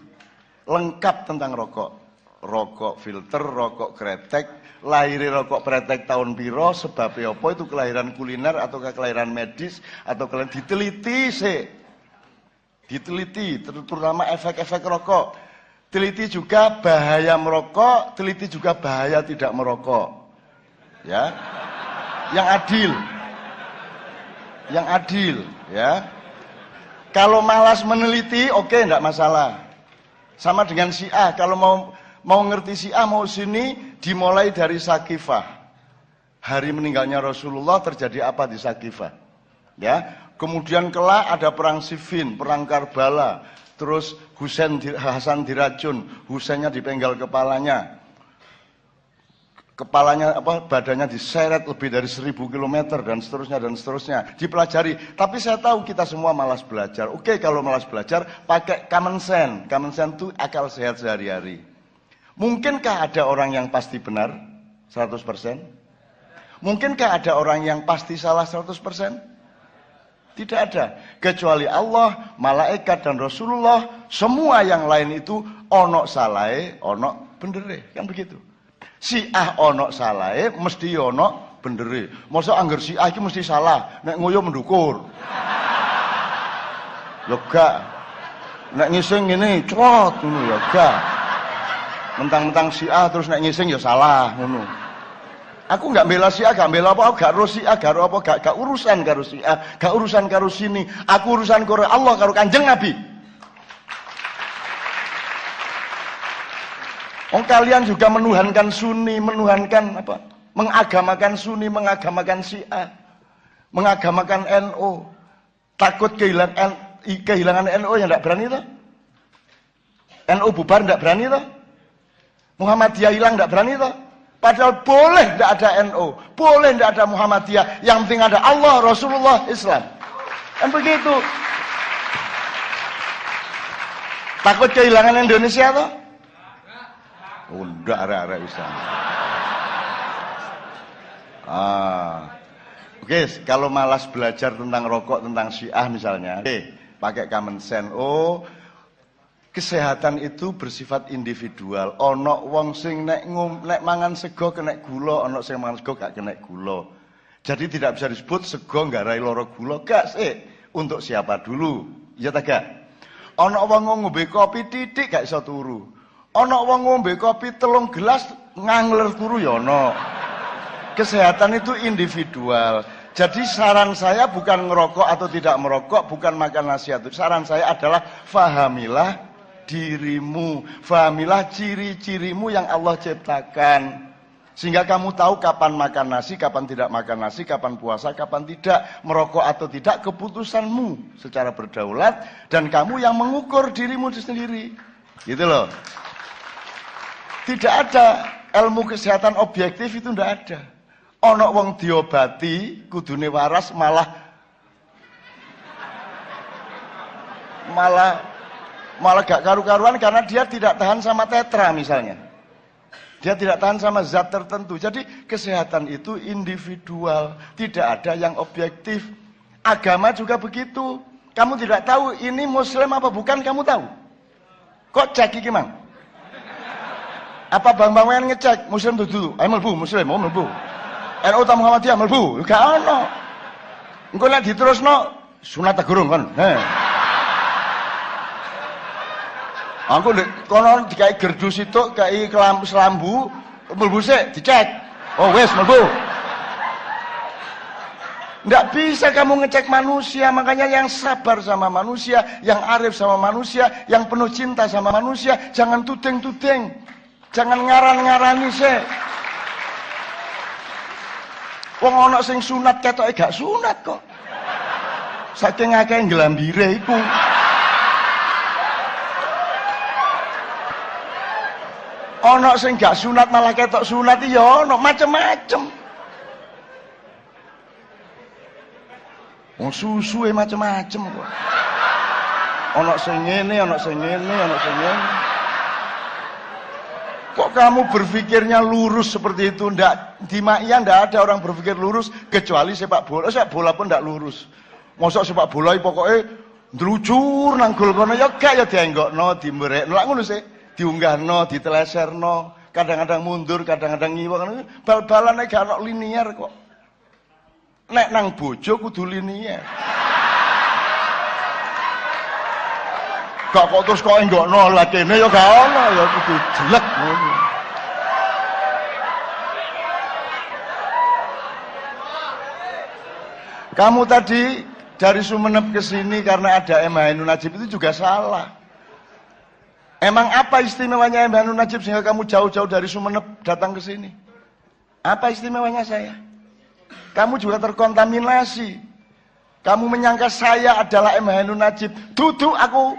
lengkap tentang rokok. Rokok filter, rokok kretek, lahir rokok kretek tahun piro, sebabnya apa, itu kelahiran kuliner atau kelahiran medis atau kelahiran diteliti sih. Diteliti terutama efek-efek rokok. Teliti juga bahaya merokok, teliti juga bahaya tidak merokok. Ya. Yang adil. Yang adil, ya. Kalau malas meneliti, oke, enggak masalah. Sama dengan Syiah, kalau mau ngerti Syiah, mau sini, dimulai dari Sakifah. Hari meninggalnya Rasulullah terjadi apa di Sakifah? Ya, kemudian kelak ada perang Siffin, perang Karbala, terus Hasan diracun, Husainnya dipenggal kepalanya. Badannya diseret lebih dari 1000 km dan seterusnya dipelajari. Tapi saya tahu kita semua malas belajar. Oke, kalau malas belajar pakai common sense. Common sense itu akal sehat sehari-hari. Mungkinkah ada orang yang pasti benar 100%? Mungkinkah ada orang yang pasti salah 100%? Tidak ada. Kecuali Allah, malaikat dan Rasulullah, semua yang lain itu ono salahe, ono bendere. Kan begitu. Syiah ono salahe, mesti ono bendere. Masa anggar Syiah iki mesti salah, nek ngoyo mendukur. Lho gak. Nek ngising ngene, crot ngono ya gak. Mentang-mentang Syiah terus nek ngising ya salah ngono. Aku nggak bela Syiah, nggak bela apa, gak ro Syiah, gak ro apa, gak urusan karo Syiah, gak urusan karo sini. Aku urusan karo Allah, karo Kanjeng Nabi. Kalian juga menuhankan Sunni, menuhankan apa? Mengagamakan Sunni, mengagamakan Syiah, mengagamakan NU. Takut kehilangan NU yang tidak berani toh? NU bubar tidak berani toh? Muhammadiyah hilang tidak berani toh? Padahal boleh tidak ada NU, boleh tidak ada Muhammadiyah, yang penting ada Allah, Rasulullah, Islam. Kan begitu. Takut kehilangan Indonesia toh? Enggak, arek-arek bisa. Oke, kalau malas belajar tentang rokok, tentang Syiah misalnya, pakai common sense. Kesehatan itu bersifat individual. Ono wong sing nek mangan sego kena gula, ono sing mangan sego gak kena gula. Jadi tidak bisa disebut sego nggarai loro gula, gak sih. Untuk siapa dulu? Ya tak gak? Ono wong ngombe kopi titik gak iso turu. Ono wong ngombe kopi 3 gelas ngangler turu ya ono. Kesehatan itu individual. Jadi saran saya bukan ngerokok atau tidak merokok, bukan makan nasihat. Saran saya adalah fahamilah dirimu, fahamilah ciri-cirimu yang Allah ciptakan. Sehingga kamu tahu kapan makan nasi, kapan tidak makan nasi, kapan puasa, kapan tidak, merokok atau tidak, keputusanmu secara berdaulat, dan kamu yang mengukur dirimu sendiri. Gitu loh. Tidak ada ilmu kesehatan objektif, itu tidak ada. Ono wong diobati, kudune waras malah gak karu-karuan karena dia tidak tahan sama tetra misalnya. Dia tidak tahan sama zat tertentu. Jadi kesehatan itu individual, tidak ada yang objektif. Agama juga begitu. Kamu tidak tahu ini muslim apa bukan, kamu tahu. Kok cek iki, Mang? Apa bang-bang ngecek muslim dulu? Ayo mlebu muslim, mau mlebu. NU ta Muhammadiyah mlebu, gak ono. Engko nek diterusno sunat ta gurung kon. Aku kono dikai gerdu situk, kai selambu, mlebu sik dicek. Oh wes mlebu. Nggak bisa kamu ngecek manusia, makanya yang sabar sama manusia, yang arif sama manusia, yang penuh cinta sama manusia, jangan tuding-tuding. Jangan ngaran-ngarani sik. Wong ana sing sunat ketoke gak sunat kok. Saking akeh nglambire iku. Ana sing gak sunat malah ketok sunat ya ana macem-macem. Wong susu macem-macem kok. Ana sing ngene, ana sing ngene, ana sing ngene. Kok kamu berpikirnya lurus seperti itu? Ndak, di Ma'iyah ndak ada orang berpikir lurus kecuali sepak bola. Sepak bola pun ndak lurus. Mosok sepak bola pokoknya ndrucur nang gol kono ya gak ya dienggokno, dimberekno. Lah ngono sih. Diunggahno, diteleserno, kadang-kadang mundur, kadang-kadang ngiwak. Bal-balane gak ono linier kok. Nek nang bojo kudu linier. Gak kok terus kok enggokno lah kene ya gak ono, ya kudu jelek ngono. Kamu tadi dari Sumenep ke sini karena ada MH Ainun Najib itu juga salah. Emang apa istimewanya MH Ainun Najib sehingga kamu jauh-jauh dari Sumenep datang ke sini? Apa istimewanya saya? Kamu juga terkontaminasi. Kamu menyangka saya adalah MH Ainun Najib. Duduk aku.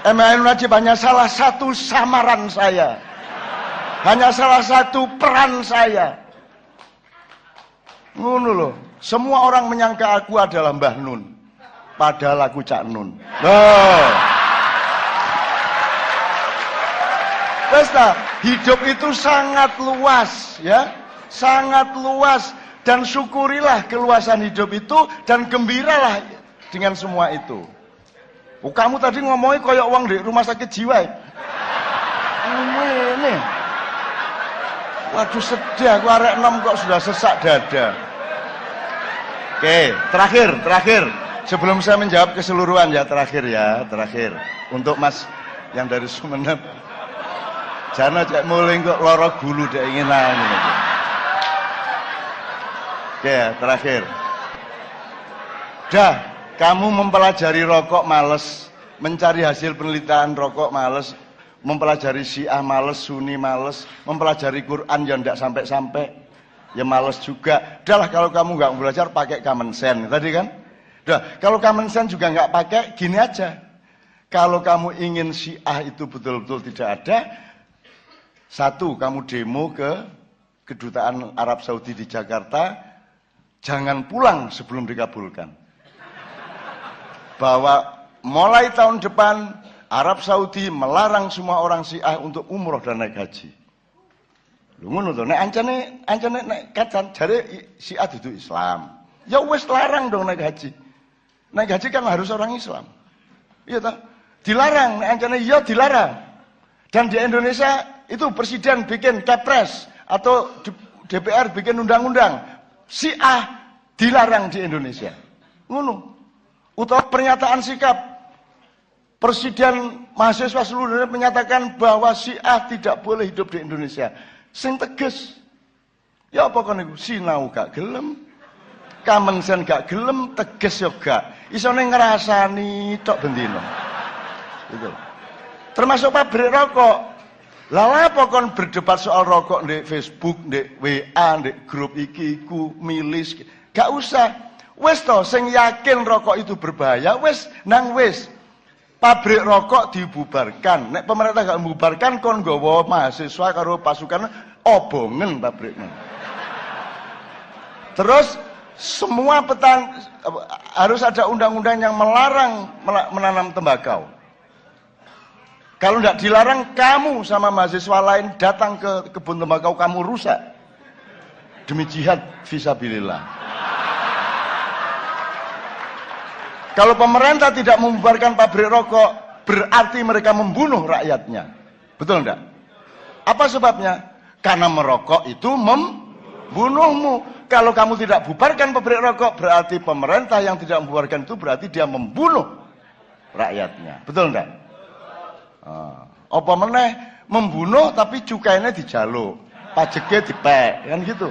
MH Ainun Najib hanya salah satu samaran saya. Hanya salah satu peran saya. Ngono loh. Semua orang menyangka aku adalah Mbah Nun. Padahal aku Cak Nun. Loh. Hidup itu sangat luas, ya. Sangat luas. Dan syukurilah keluasan hidup itu dan gembiralah dengan semua itu. Oh, kamu tadi ngomongnya koyok uang di rumah sakit jiwa. Ini. Waduh sedih, aku arek 6 kok sudah sesak dada. Oke, terakhir. Sebelum saya menjawab keseluruhan ya, terakhir. Untuk Mas yang dari Sumeneb. Jangan cek mulai kok loro gulu dek ingin nanya. Oke, terakhir. Dah, kamu mempelajari rokok males, mencari hasil penelitian rokok males, mempelajari Syiah males, Sunni males, mempelajari Quran ya ndak sampai-sampai, ya males juga. Udahlah kalau kamu nggak belajar pakai common sense tadi kan. Udah, kalau common sense juga nggak pakai, gini aja. Kalau kamu ingin Syiah itu betul-betul tidak ada, satu, kamu demo ke Kedutaan Arab Saudi di Jakarta. Jangan pulang sebelum dikabulkan. Bahwa mulai tahun depan Arab Saudi melarang semua orang Syiah untuk umroh dan naik haji. Lho ngono to, nek ancane nek kacan jare Syiah dudu Islam. Ya wis larang dong naik haji. Naik haji kan harus orang Islam. Iya ta? Dilarang, nek ancane iya dilarang. Dan di Indonesia itu presiden bikin Kepres atau DPR bikin undang-undang. Syiah dilarang di Indonesia. Ngono. Utawa pernyataan sikap Presiden mahasiswa seluruh Indonesia menyatakan bahwa Syiah tidak boleh hidup di Indonesia. Sing tegas. Ya apa kon niku? Sinau gak gelem. Common sense gak gelem, tegas yo gak. Isone ngrasani tok bendina. Gitu. Termasuk pabrik rokok. Lah apa kon berdebat soal rokok di Facebook, di WA, di grup iku milis. Gak usah. Wes to sing yakin rokok itu berbahaya, wes nang wes. Pabrik rokok dibubarkan. Nek pemerintah gak membubarkan kon nggawa mahasiswa karo pasukan obongen pabriknya. Terus semua harus ada undang-undang yang melarang menanam tembakau. Kalau tidak dilarang, kamu sama mahasiswa lain datang ke kebun tembakau, kamu rusak. Demi jihad fisabilillah. Kalau pemerintah tidak membubarkan pabrik rokok, berarti mereka membunuh rakyatnya. Betul enggak? Apa sebabnya? Karena merokok itu membunuhmu. Kalau kamu tidak bubarkan pabrik rokok, berarti pemerintah yang tidak membubarkan itu berarti dia membunuh rakyatnya. Betul enggak? Apa meneh membunuh tapi cukainya dijaluk, pajaknya dipek, kan gitu.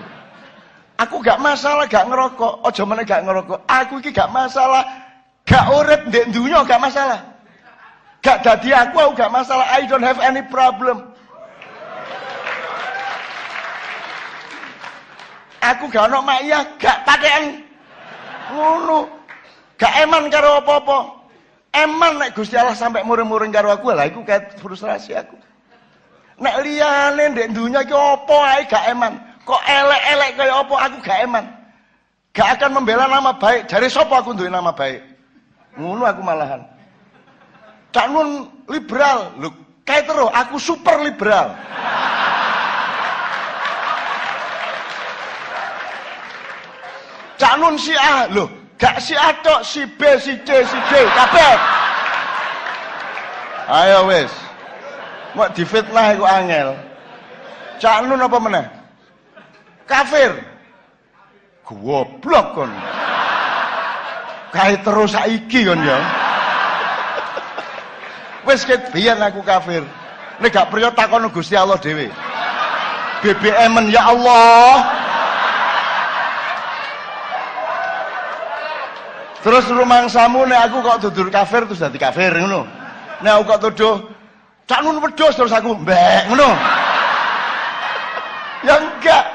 Aku gak masalah gak ngerokok, ojo meneh gak ngerokok. Aku iki gak masalah, gak urip ndek dunya gak masalah. Gak dadi aku gak masalah. I don't have any problem. Aku gak ono maiyah, gak pakean. Ngono. Gak eman karo apa-apa. Eman nek Gusti Allah sampai muring-muring karo aku, lah iku kayak frustrasi aku. Nek liyane ndek dunya iki apa ae gak eman. Kok elek-elek kaya apa aku gak eman. Gak akan membela nama baik. Jare sapa aku duwe nama baik? Ngono aku malahan. Cak Nun liberal, lho kae terus aku super liberal. Cak Nun Syiah, lho gak Syiah tok, si B, si C, si D, kabeh. Ayo wis. Mau difitnah iku angel. Cak Nun apa meneh? Kafir. Goblok kon. Kae terus saiki kon ya. Wis ket biyen aku kafir. Nek gak percaya takon Gusti Allah dhewe. BBM-en ya Allah. Terus rumangsamu nek aku kok dudur kafir terus dadi kafir ngono. Nek aku kok tuduh Cak Nun wedhus terus aku mbek ngono. Ya enggak.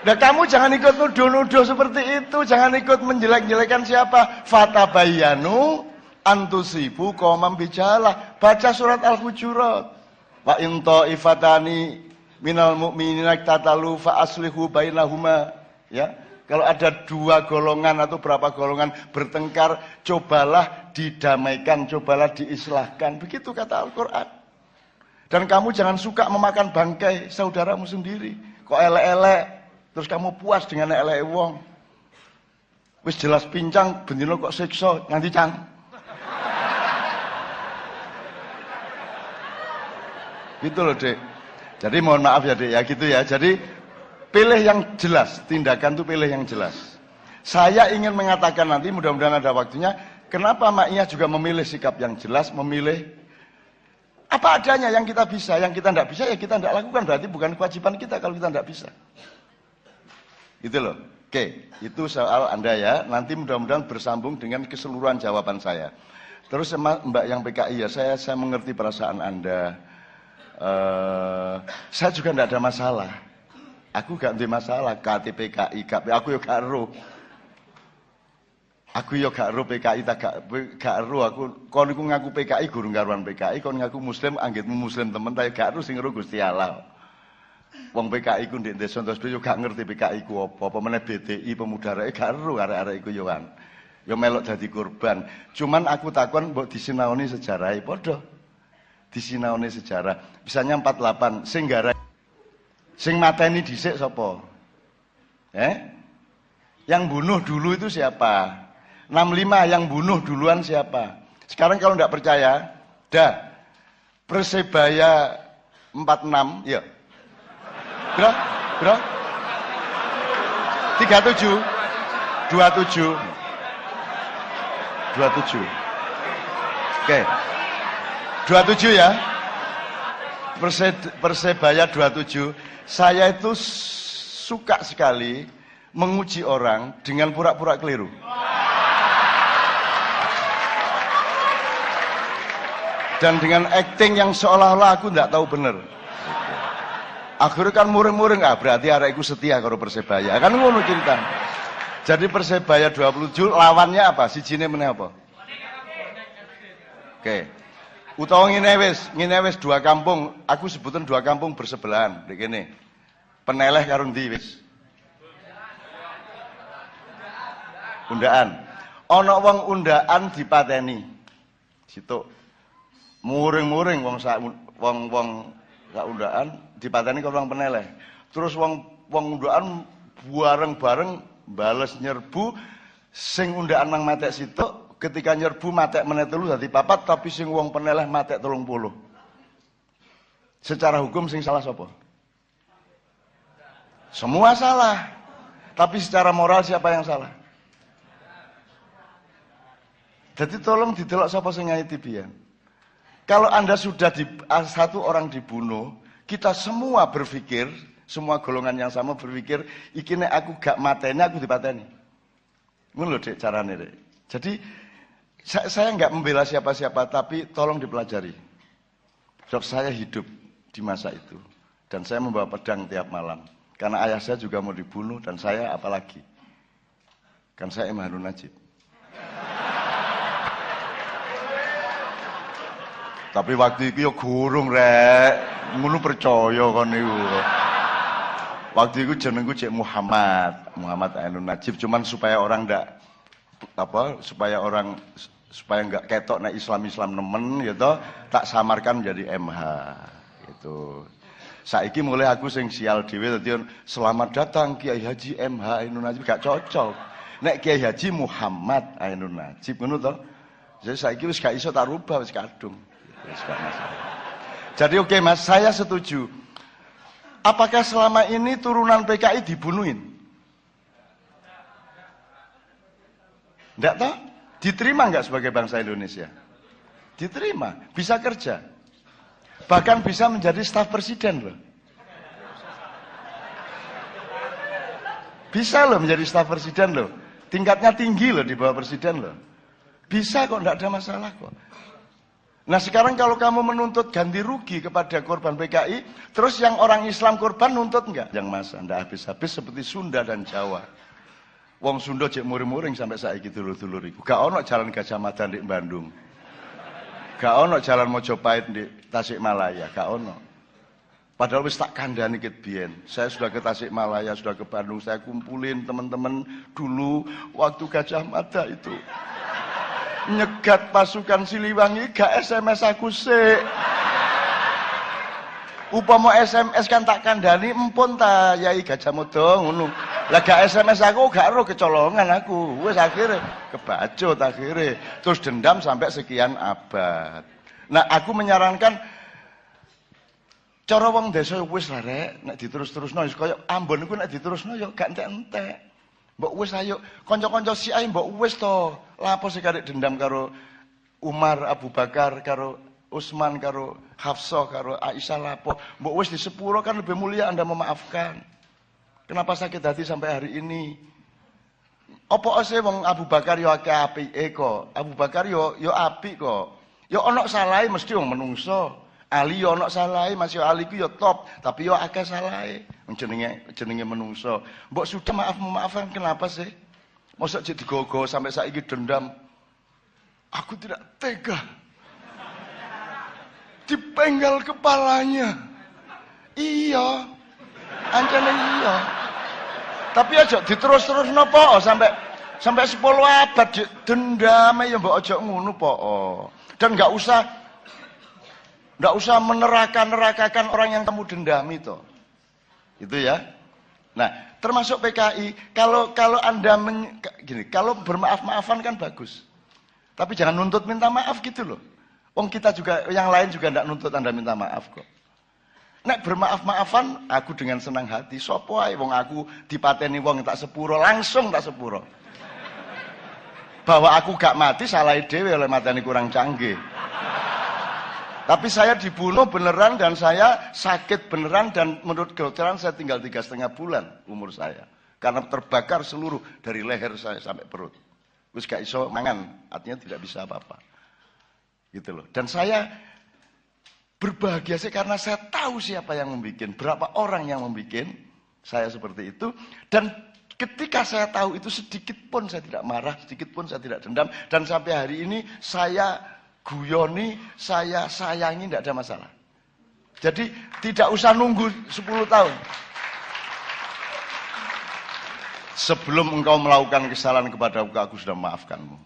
Nah kamu jangan ikut nuduh-nuduh seperti itu, jangan ikut menjelek-jelekan siapa. Fatabayyanu antusibu qaumam bijalah. Baca surat Al-Hujurat. Wa in ta'ifatani minal mu'minina tatalu fa aslihu bainahuma. Ya. Kalau ada dua golongan atau berapa golongan bertengkar, cobalah didamaikan, cobalah diislahkan. Begitu kata Al-Quran. Dan kamu jangan suka memakan bangkai saudaramu sendiri. Kok elek-elek, Terus kamu puas dengan elek wong. Wis jelas pincang, bendino kok siksa nganti cang. Gitu loh, Dek. Jadi mohon maaf ya, Dek, ya gitu ya. Jadi pilih yang jelas, tindakan tuh pilih yang jelas. Saya ingin mengatakan nanti, mudah-mudahan ada waktunya, kenapa Ma'iyah juga memilih sikap yang jelas, memilih apa adanya yang kita bisa, yang kita tidak bisa ya kita tidak lakukan, berarti bukan kewajiban kita kalau kita tidak bisa. Gitu loh. Oke, itu soal Anda ya. Nanti mudah-mudahan bersambung dengan keseluruhan jawaban saya. Terus Mbak yang PKI ya, saya mengerti perasaan Anda. Saya juga tidak ada masalah. Aku gak ada masalah KTP PKI, aku yo gak ero. Aku yo gak ero PKI gak ero aku. Kon iku ngaku PKI gurung karuan PKI, kon ngaku muslim anggitmu muslim temen ta gak ero sing ero Gusti Allah. Wong PKI ku ndek desa terus yo gak ngerti PKI ku apa meneh BTI pemuda arek gak ero arek-arek iku yo kan. Yo melok dadi korban. Cuman aku takon mbok disinaoni sejarahe padha. Disinaoni sejarah. Misalnya 48 sing gara sing mateni dhisik sapa? Yang bunuh dulu itu siapa? 65 yang bunuh duluan siapa? Sekarang kalau enggak percaya, dah Persebaya 46, ya. Bro? 37 27 Oke. 27 ya. Persebaya 27. Saya itu suka sekali menguji orang dengan pura-pura keliru. Dan dengan acting yang seolah-olah aku tidak tahu benar. Akhirnya kan muring-muring, berarti arekku setia karo Persebaya. Kan ngono cerita. Jadi Persebaya 27 lawannya apa? Sijine meneh apa? Oke. Utawa ngene wis dua kampung, aku sebutan dua kampung bersebelahan, ndek kene. Peneleh karo ndi wis? Undaan. Ana wong undaan dipateni. Situk. Muring-muring wong sak undaan dipateni karo wong peneleh. Terus wong undaan bareng-bareng bales nyerbu sing undaan nang matek situk. Ketika nyerbu matek meneh telu dadi papat, tapi sing wong peneleh matek 30. Secara hukum sing salah sapa? Semua salah. Tapi secara moral siapa yang salah? Jadi tolong didelok sapa sing ngaiti biyen. Kalau Anda sudah satu orang dibunuh, kita semua berpikir, semua golongan yang sama berpikir, iki nek aku gak mateni aku dipateni. Ngono lho Dek carane, Dek. Jadi saya nggak membela siapa-siapa, tapi tolong dipelajari. Sebab saya hidup di masa itu. Dan saya membawa pedang tiap malam. Karena ayah saya juga mau dibunuh, dan saya apalagi. Kan saya M. Harun Najib. Tapi waktu itu ya gurung, Rek. Ngono percaya kan itu. Waktu itu jenengku Cek Muhammad Ainun Najib. Cuman supaya orang supaya nggak ketok nek Islam nemen gitu, tak samarkan menjadi MH gitu. Saiki mulai aku sing sial dhewe dadi selamat datang Kiai Haji MH Ainun Najib gak cocok. Nek Kiai Haji Muhammad Ainun Najib ngono to. Jadi saiki wis gak iso tak rubah wis kadung. Wis gak masalah. Jadi oke Mas, saya setuju. Apakah selama ini turunan PKI dibunuhin? Enggak tahu? Diterima nggak sebagai bangsa Indonesia? Diterima, bisa kerja. Bahkan bisa menjadi staf presiden loh. Bisa loh menjadi staf presiden loh. Tingkatnya tinggi loh di bawah presiden loh. Bisa kok, nggak ada masalah kok. Nah sekarang kalau kamu menuntut ganti rugi kepada korban PKI, terus yang orang Islam korban nuntut nggak? Yang masa, nggak habis-habis seperti Sunda dan Jawa. Wong Sunda cek muring-muring sampai saiki dulur-dulur iku. Gak ono jalan Gajah Mada di Bandung. Gak ono jalan Mojopahit di Tasikmalaya, gak ono. Padahal wis tak kandhani ket biyen. Saya sudah ke Tasikmalaya, sudah ke Bandung, saya kumpulin teman-teman dulu waktu Gajah Mada itu. Nyegat pasukan Siliwangi, gak SMS aku sik. Upama SMS kan tak kandhani empun ta Yai Gajah Mada ngono. Lah gak SMS aku gak ero kecolongan aku. Wis akhire kebacut akhire. Terus dendam sampai sekian abad. Nah, aku menyarankan cara wong desa wis lah rek, nek diterus-terusno wis kaya Ambon iku nek diterusno ya gak entek-entek. Mbok wis ayo kanca-kanca si ae mbok wis to. Lapo sih karek dendam karo Umar, Abu Bakar, karo Utsman, karo Hafsah, karo Aisyah lapo. Mbok wis di sepuro kan lebih mulia Anda memaafkan. Kenapa sakit hati sampai hari ini? Apa sih wong Abu Bakar yo akeh apike kok. Abu Bakar yo apik kok. Yo ana salahe mesti wong menungso. Ali yo ana salahe, Mas yo Ali ku yo top, tapi yo akeh salahe. Jenenge menungso. Mbok sudah maafkan kenapa sih? Mosok jadi digogo sampai saiki dendam. Aku tidak tega. Dipenggal kepalanya. Iya. Ancane iya. Tapi aja diterus-terus nopo sampai 10 abad dendam ya mbok aja ngono po. Dan enggak usah meneraka-nerakakan orang yang kamu dendami toh. Itu ya. Nah, termasuk PKI, kalau Anda kalau bermaaf-maafan kan bagus. Tapi jangan nuntut minta maaf gitu loh. Wong kita juga, yang lain juga ndak nuntut Anda minta maaf kok. Nek bermaaf-maafan, aku dengan senang hati. Sopo ae wong aku dipateni wong tak sepuro, langsung tak sepuro. Bahwa aku gak mati salah dhewe oleh mateni kurang canggih. Tapi saya dibunuh beneran dan saya sakit beneran dan menurut kedokteran saya tinggal 3,5 bulan umur saya. Karena terbakar seluruh dari leher saya sampai perut. Terus gak iso mangan, artinya tidak bisa apa-apa. Gitu loh. Dan saya berbahagia sih karena saya tahu siapa yang membuat, berapa orang yang membuat saya seperti itu. Dan ketika saya tahu itu sedikit pun saya tidak marah, sedikit pun saya tidak dendam. Dan sampai hari ini saya guyoni, saya sayangi, tidak ada masalah. Jadi tidak usah nunggu 10 tahun. Sebelum engkau melakukan kesalahan kepadaku, aku sudah memaafkanmu.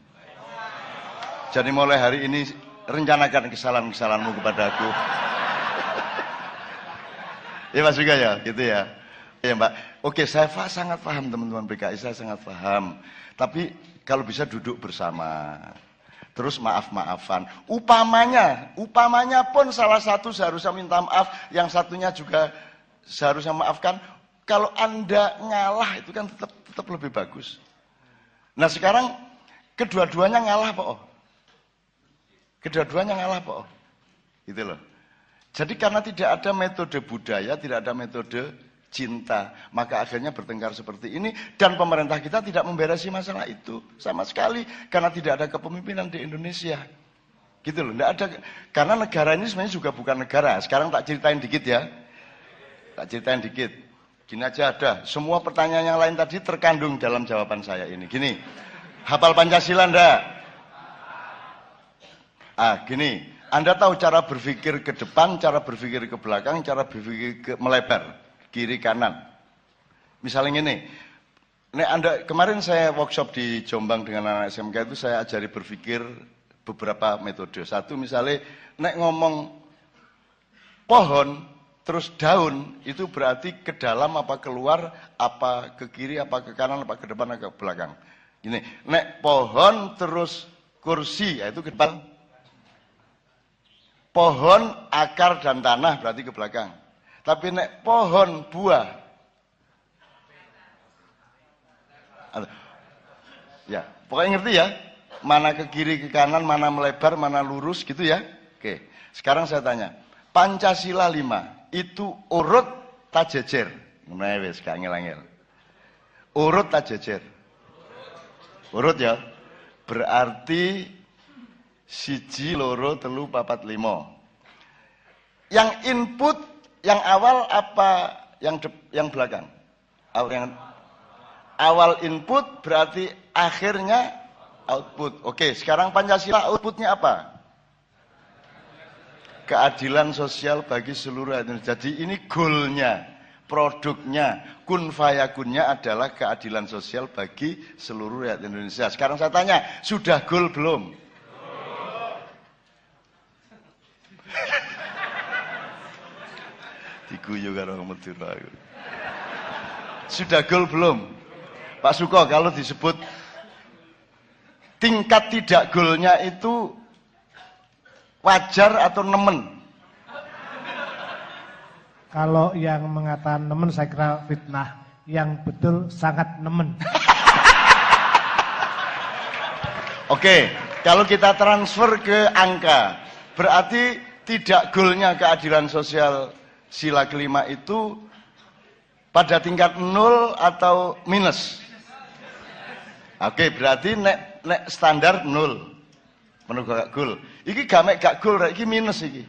Jadi mulai hari ini rencanakan kesalahan-kesalahanmu kepadaku. Ya Mas juga ya, gitu ya. Ya Mbak. Oke, saya sangat paham teman-teman PKI, saya sangat paham. Tapi kalau bisa duduk bersama. Terus maaf-maafan. Upamanya pun salah satu seharusnya minta maaf, yang satunya juga seharusnya maafkan. Kalau Anda ngalah itu kan tetap lebih bagus. Nah sekarang kedua-duanya ngalah Pak. Kedua-duanya ngalah Pak. Gitu loh. Jadi karena tidak ada metode budaya, tidak ada metode cinta, maka akhirnya bertengkar seperti ini dan pemerintah kita tidak memberesi masalah itu sama sekali karena tidak ada kepemimpinan di Indonesia. Gitu loh, enggak ada, karena negara ini sebenarnya juga bukan negara. Sekarang tak ceritain dikit ya. Tak ceritain dikit. Gini aja ada, semua pertanyaan yang lain tadi terkandung dalam jawaban saya ini. Gini, hafal Pancasila enggak? Gini, Anda tahu cara berpikir ke depan, cara berpikir ke belakang, cara berpikir melebar, kiri kanan. Misalnya gini, kemarin saya workshop di Jombang dengan anak SMK itu saya ajari berpikir beberapa metode. Satu misalnya, nek ngomong pohon, terus daun, itu berarti ke dalam apa keluar, apa ke kiri, apa ke kanan, apa ke depan, apa ke belakang. Gini, nek pohon terus kursi, itu ke depan. Pohon, akar, dan tanah berarti ke belakang. Tapi nek pohon, buah. Ya, pokoknya ngerti ya. Mana ke kiri, ke kanan, mana melebar, mana lurus gitu ya. Oke, sekarang saya tanya. Pancasila 5. Itu urut tak jejer. Nah, wis gak ngel-ngel. Urut tak jejer. Urut ya. Berarti 1, 2, 3, 4, 5. Yang input yang awal apa yang belakang? Awal input berarti akhirnya output. Oke, sekarang Pancasila outputnya apa? Keadilan sosial bagi seluruh Indonesia. Jadi ini goalnya, produknya, kun fayakunnya adalah keadilan sosial bagi seluruh rakyat Indonesia. Sekarang saya tanya, sudah goal belum? Diguyu karo Madura. Sudah goal belum? Pak Suko, kalau disebut tingkat tidak golnya itu wajar atau nemen? Kalau yang mengatakan nemen saya kira fitnah. Yang betul sangat nemen. Oke, kalau kita transfer ke angka, berarti tidak golnya keadilan sosial sila kelima itu pada tingkat 0 atau minus? Oke, berarti nek standar 0. Menurut gak gol. Iki gak mek gak gol, iki minus iki.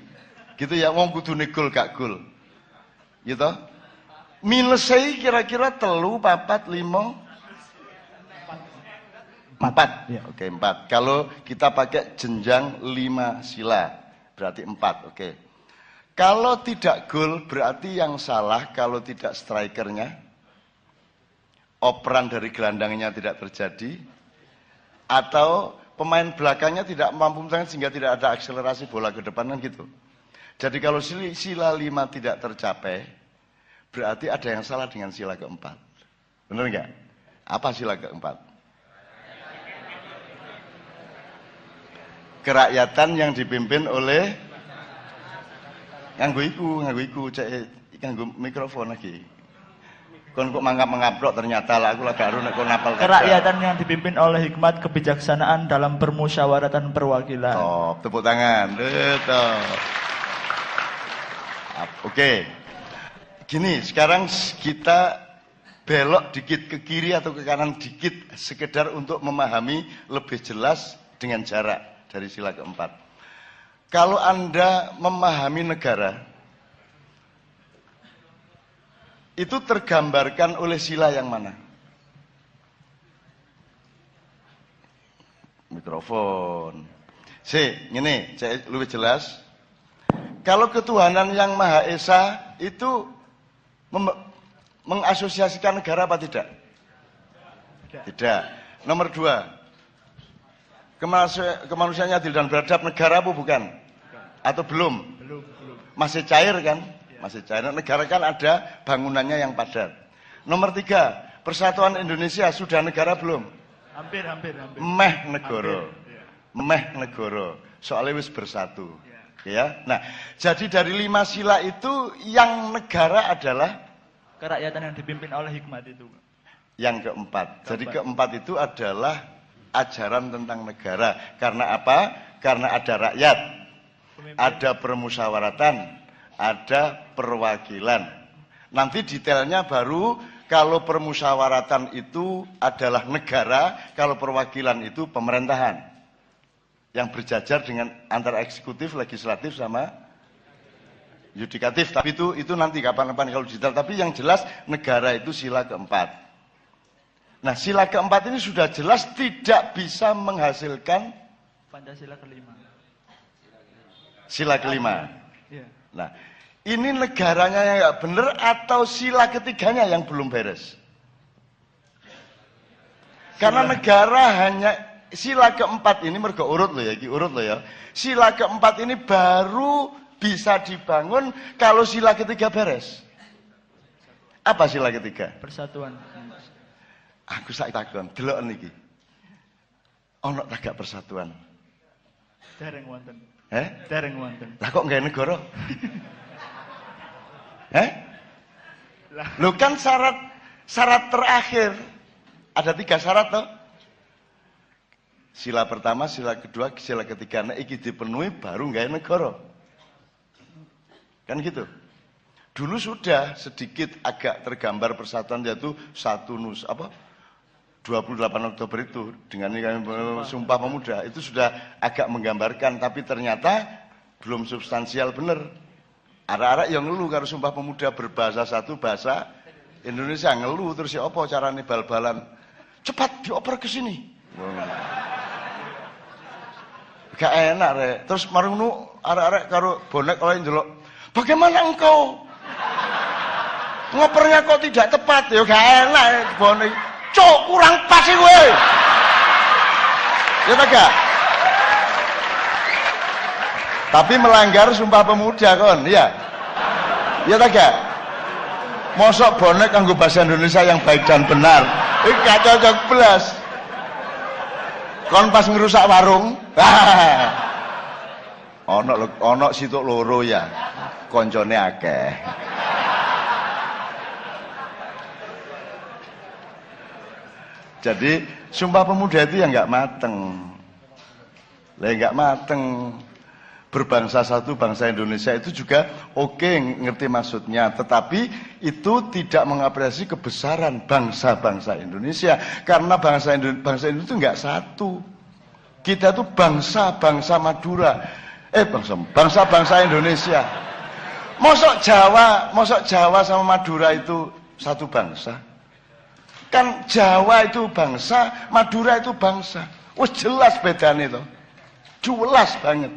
Gitu ya, wong kudune gol gak gol. Gitu. Minus saya kira-kira 3, 4, 5. 4. Ya. Oke, 4. Kalau kita pakai jenjang 5 sila, berarti 4. Oke. Kalau tidak gol, berarti yang salah kalau tidak strikernya, operan dari gelandangnya tidak terjadi, atau pemain belakangnya tidak mampu menang sehingga tidak ada akselerasi bola ke depan, kan gitu. Jadi kalau sila 5 tidak tercapai, berarti ada yang salah dengan sila keempat. Benar nggak? Apa sila keempat? Kerakyatan yang dipimpin oleh nganggo iku nganggo mikrofon lagi. Kon kok mangap-mangaprok ternyata lah aku lagi nek kon napal. Kerakyatan yang dipimpin oleh hikmat kebijaksanaan dalam permusyawaratan perwakilan. Oh, tepuk tangan. Betul. Oke. Gini, sekarang kita belok dikit ke kiri atau ke kanan dikit sekedar untuk memahami lebih jelas dengan jarak dari sila keempat. Kalau Anda memahami negara, itu tergambarkan oleh sila yang mana? Mikrofon. Ini, saya lebih jelas. Kalau ketuhanan yang Maha Esa itu mengasosiasikan negara apa tidak? Tidak. Nomor 2, kemanusiaan adil dan beradab negara apa bukan? Atau belum? Belum. Masih cair kan? Masih cair. Negara kan ada bangunannya yang padat. Nomor 3, persatuan Indonesia sudah negara belum? Hampir. Meh negara. Meh negara. Soalnya wis bersatu. Ya. Nah, jadi dari 5 sila itu yang negara adalah kerakyatan yang dipimpin oleh hikmat itu. Yang keempat. Jadi keempat itu adalah ajaran tentang negara. Karena apa? Karena ada rakyat, ada permusyawaratan, ada perwakilan. Nanti detailnya baru kalau permusyawaratan itu adalah negara, kalau perwakilan itu pemerintahan. Yang berjajar dengan antara eksekutif, legislatif sama yudikatif. Tapi itu nanti kapan-kapan kalau detail. Tapi yang jelas negara itu sila keempat. Nah, sila keempat ini sudah jelas tidak bisa menghasilkan Pancasila kelima. Sila kelima. Ya. Nah, ini negaranya yang nggak benar atau sila ketiganya yang belum beres? Karena negara hanya sila keempat ini mergo urut loh ya, urut loh ya. Sila keempat ini baru bisa dibangun kalau sila ketiga beres. Apa sila ketiga? Persatuan. Aku sak takon, delok niki. Ono tagak persatuan. Dereng wonten. Dereng wonten. Lah kok nggak negara? Lo kan syarat terakhir ada 3 syarat toh. Sila pertama, sila kedua, sila ketiga. Nah, iki dipenuhi baru nggak negara. Kan gitu. Dulu sudah sedikit agak tergambar persatuan yaitu 28 Oktober itu dengan Sumpah Pemuda itu sudah agak menggambarkan, tapi ternyata belum substansial bener. Arek-arek yang ngeluh karo Sumpah Pemuda berbahasa satu bahasa Indonesia ngeluh terus ya apa carane bal-balan. Cepat dioper ke sini. Gak enak rek. Terus marunu arek-arek karo bonek oleh ndelok. Bagaimana engkau? Ngopernya kok tidak tepat ya gak enak bonek. Cok kurang pas sih gue. Ya tak? Tapi melanggar Sumpah Pemuda kon, ya. Ya tak gak? Mosok bonek kanggo bahasa Indonesia yang baik dan benar. Ini gak cocok belas. Kon pas ngerusak warung. Ono situk loro ya. Koncone akeh. Jadi Sumpah Pemuda itu yang nggak mateng, nggak mateng. Berbangsa satu, bangsa Indonesia itu juga oke, ngerti maksudnya, tetapi itu tidak mengapresiasi kebesaran bangsa-bangsa Indonesia, karena bangsa Indonesia itu nggak satu. Kita itu bangsa-bangsa Madura, bangsa-bangsa Indonesia. Mosok Jawa sama Madura itu satu bangsa? Kan Jawa itu bangsa, Madura itu bangsa. Wah jelas bedanya itu, jelas banget.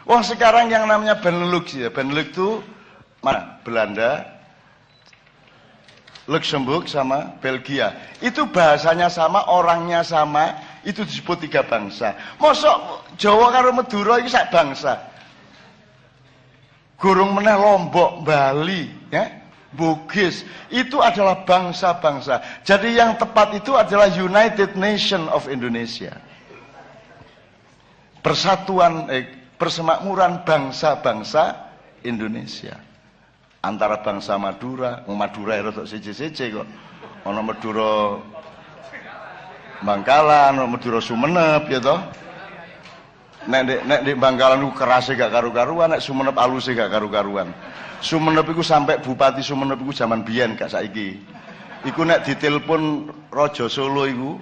Wah sekarang yang namanya Benelux ya, Benelux itu mana? Belanda, Luxembourg sama Belgia. Itu bahasanya sama, orangnya sama, itu disebut tiga bangsa. Mosok Jawa karo Madura itu sak bangsa. Gurung meneh Lombok, Bali, ya, Bugis, itu adalah bangsa-bangsa. Jadi yang tepat itu adalah United Nation of Indonesia. Persatuan, persemakmuran bangsa-bangsa Indonesia. Antara bangsa Madura, Madura itu siji-siji kok. Ono Madura Bangkalan, ono Madura Sumenep ya toh. Nek di Bangkalan itu kerasnya gak karu-karuan, nek Sumenep halusnya gak karu-karuan. Sumenep itu sampai Bupati Sumenep itu zaman biyen gak saiki. Iku nek ditelepon Raja Solo iku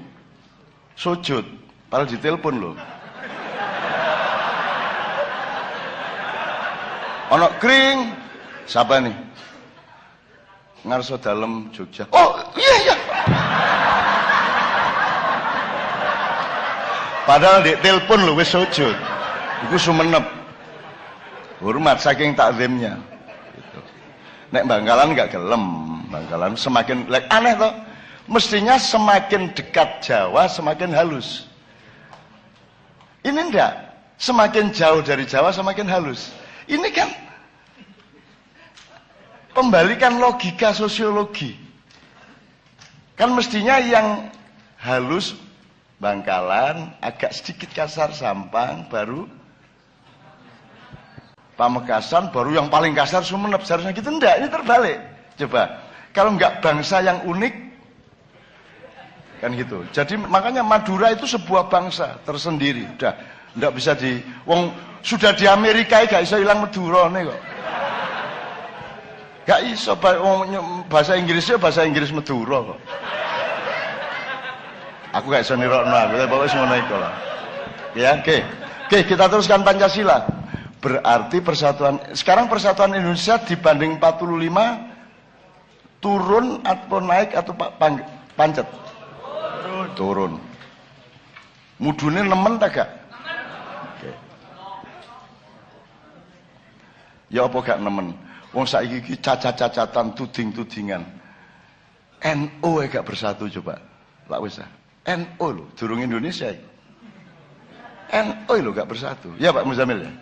sujud, padahal ditelepon lho. Ono kring, siapa nih? Ngarso dalem Jogja. Oh iya. Padahal di telepon lho wis sujud. Iku Sumenep. Hormat saking takzimnya. Gitu. Nek Bangkalan gak gelem, Bangkalan semakin aneh toh. Mestinya semakin dekat Jawa semakin halus. Ini enggak, semakin jauh dari Jawa semakin halus. Ini kan pembalikan logika sosiologi. Kan mestinya yang halus Bangkalan, agak sedikit kasar Sampang, baru Pamekasan, baru yang paling kasar Sumenep. Seharusnya gitu enggak, ini terbalik. Coba, kalau enggak bangsa yang unik, kan gitu. Jadi makanya Madura itu sebuah bangsa tersendiri. Udah, enggak bisa sudah di Amerika gak bisa hilang Madura nih kok. Gak iso, bahasa Inggrisnya bahasa Inggris Madura kok. Aku gak iso nirokno aku, tapi pokoknya ngono iku lah. Ya, oke, kita teruskan Pancasila. Berarti sekarang persatuan Indonesia dibanding 45 turun atau naik atau pancet? Turun. Mudune nemen ta gak? Oke. Ya apa gak nemen? Wong saiki iki cacat-cacatan, tuding-tudingan. NU gak bersatu coba. Lak wis ah. NU lho, durung Indonesia iki. NU lho gak bersatu. Ya Pak Muzamil ya.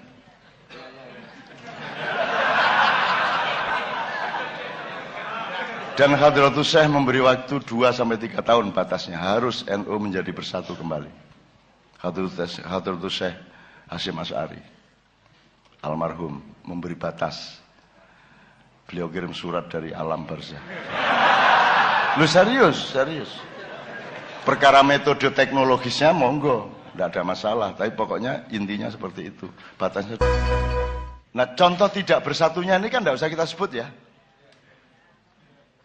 Dan Hadratus Syekh memberi waktu 2-3 tahun batasnya. Harus NU menjadi bersatu kembali. Hadratus Syekh Hasyim Asy'ari almarhum memberi batas. Beliau kirim surat dari alam barzah. Lu serius. Perkara metode teknologisnya monggo, tidak ada masalah. Tapi pokoknya intinya seperti itu. Batasnya. Nah contoh tidak bersatunya ini kan tidak usah kita sebut ya.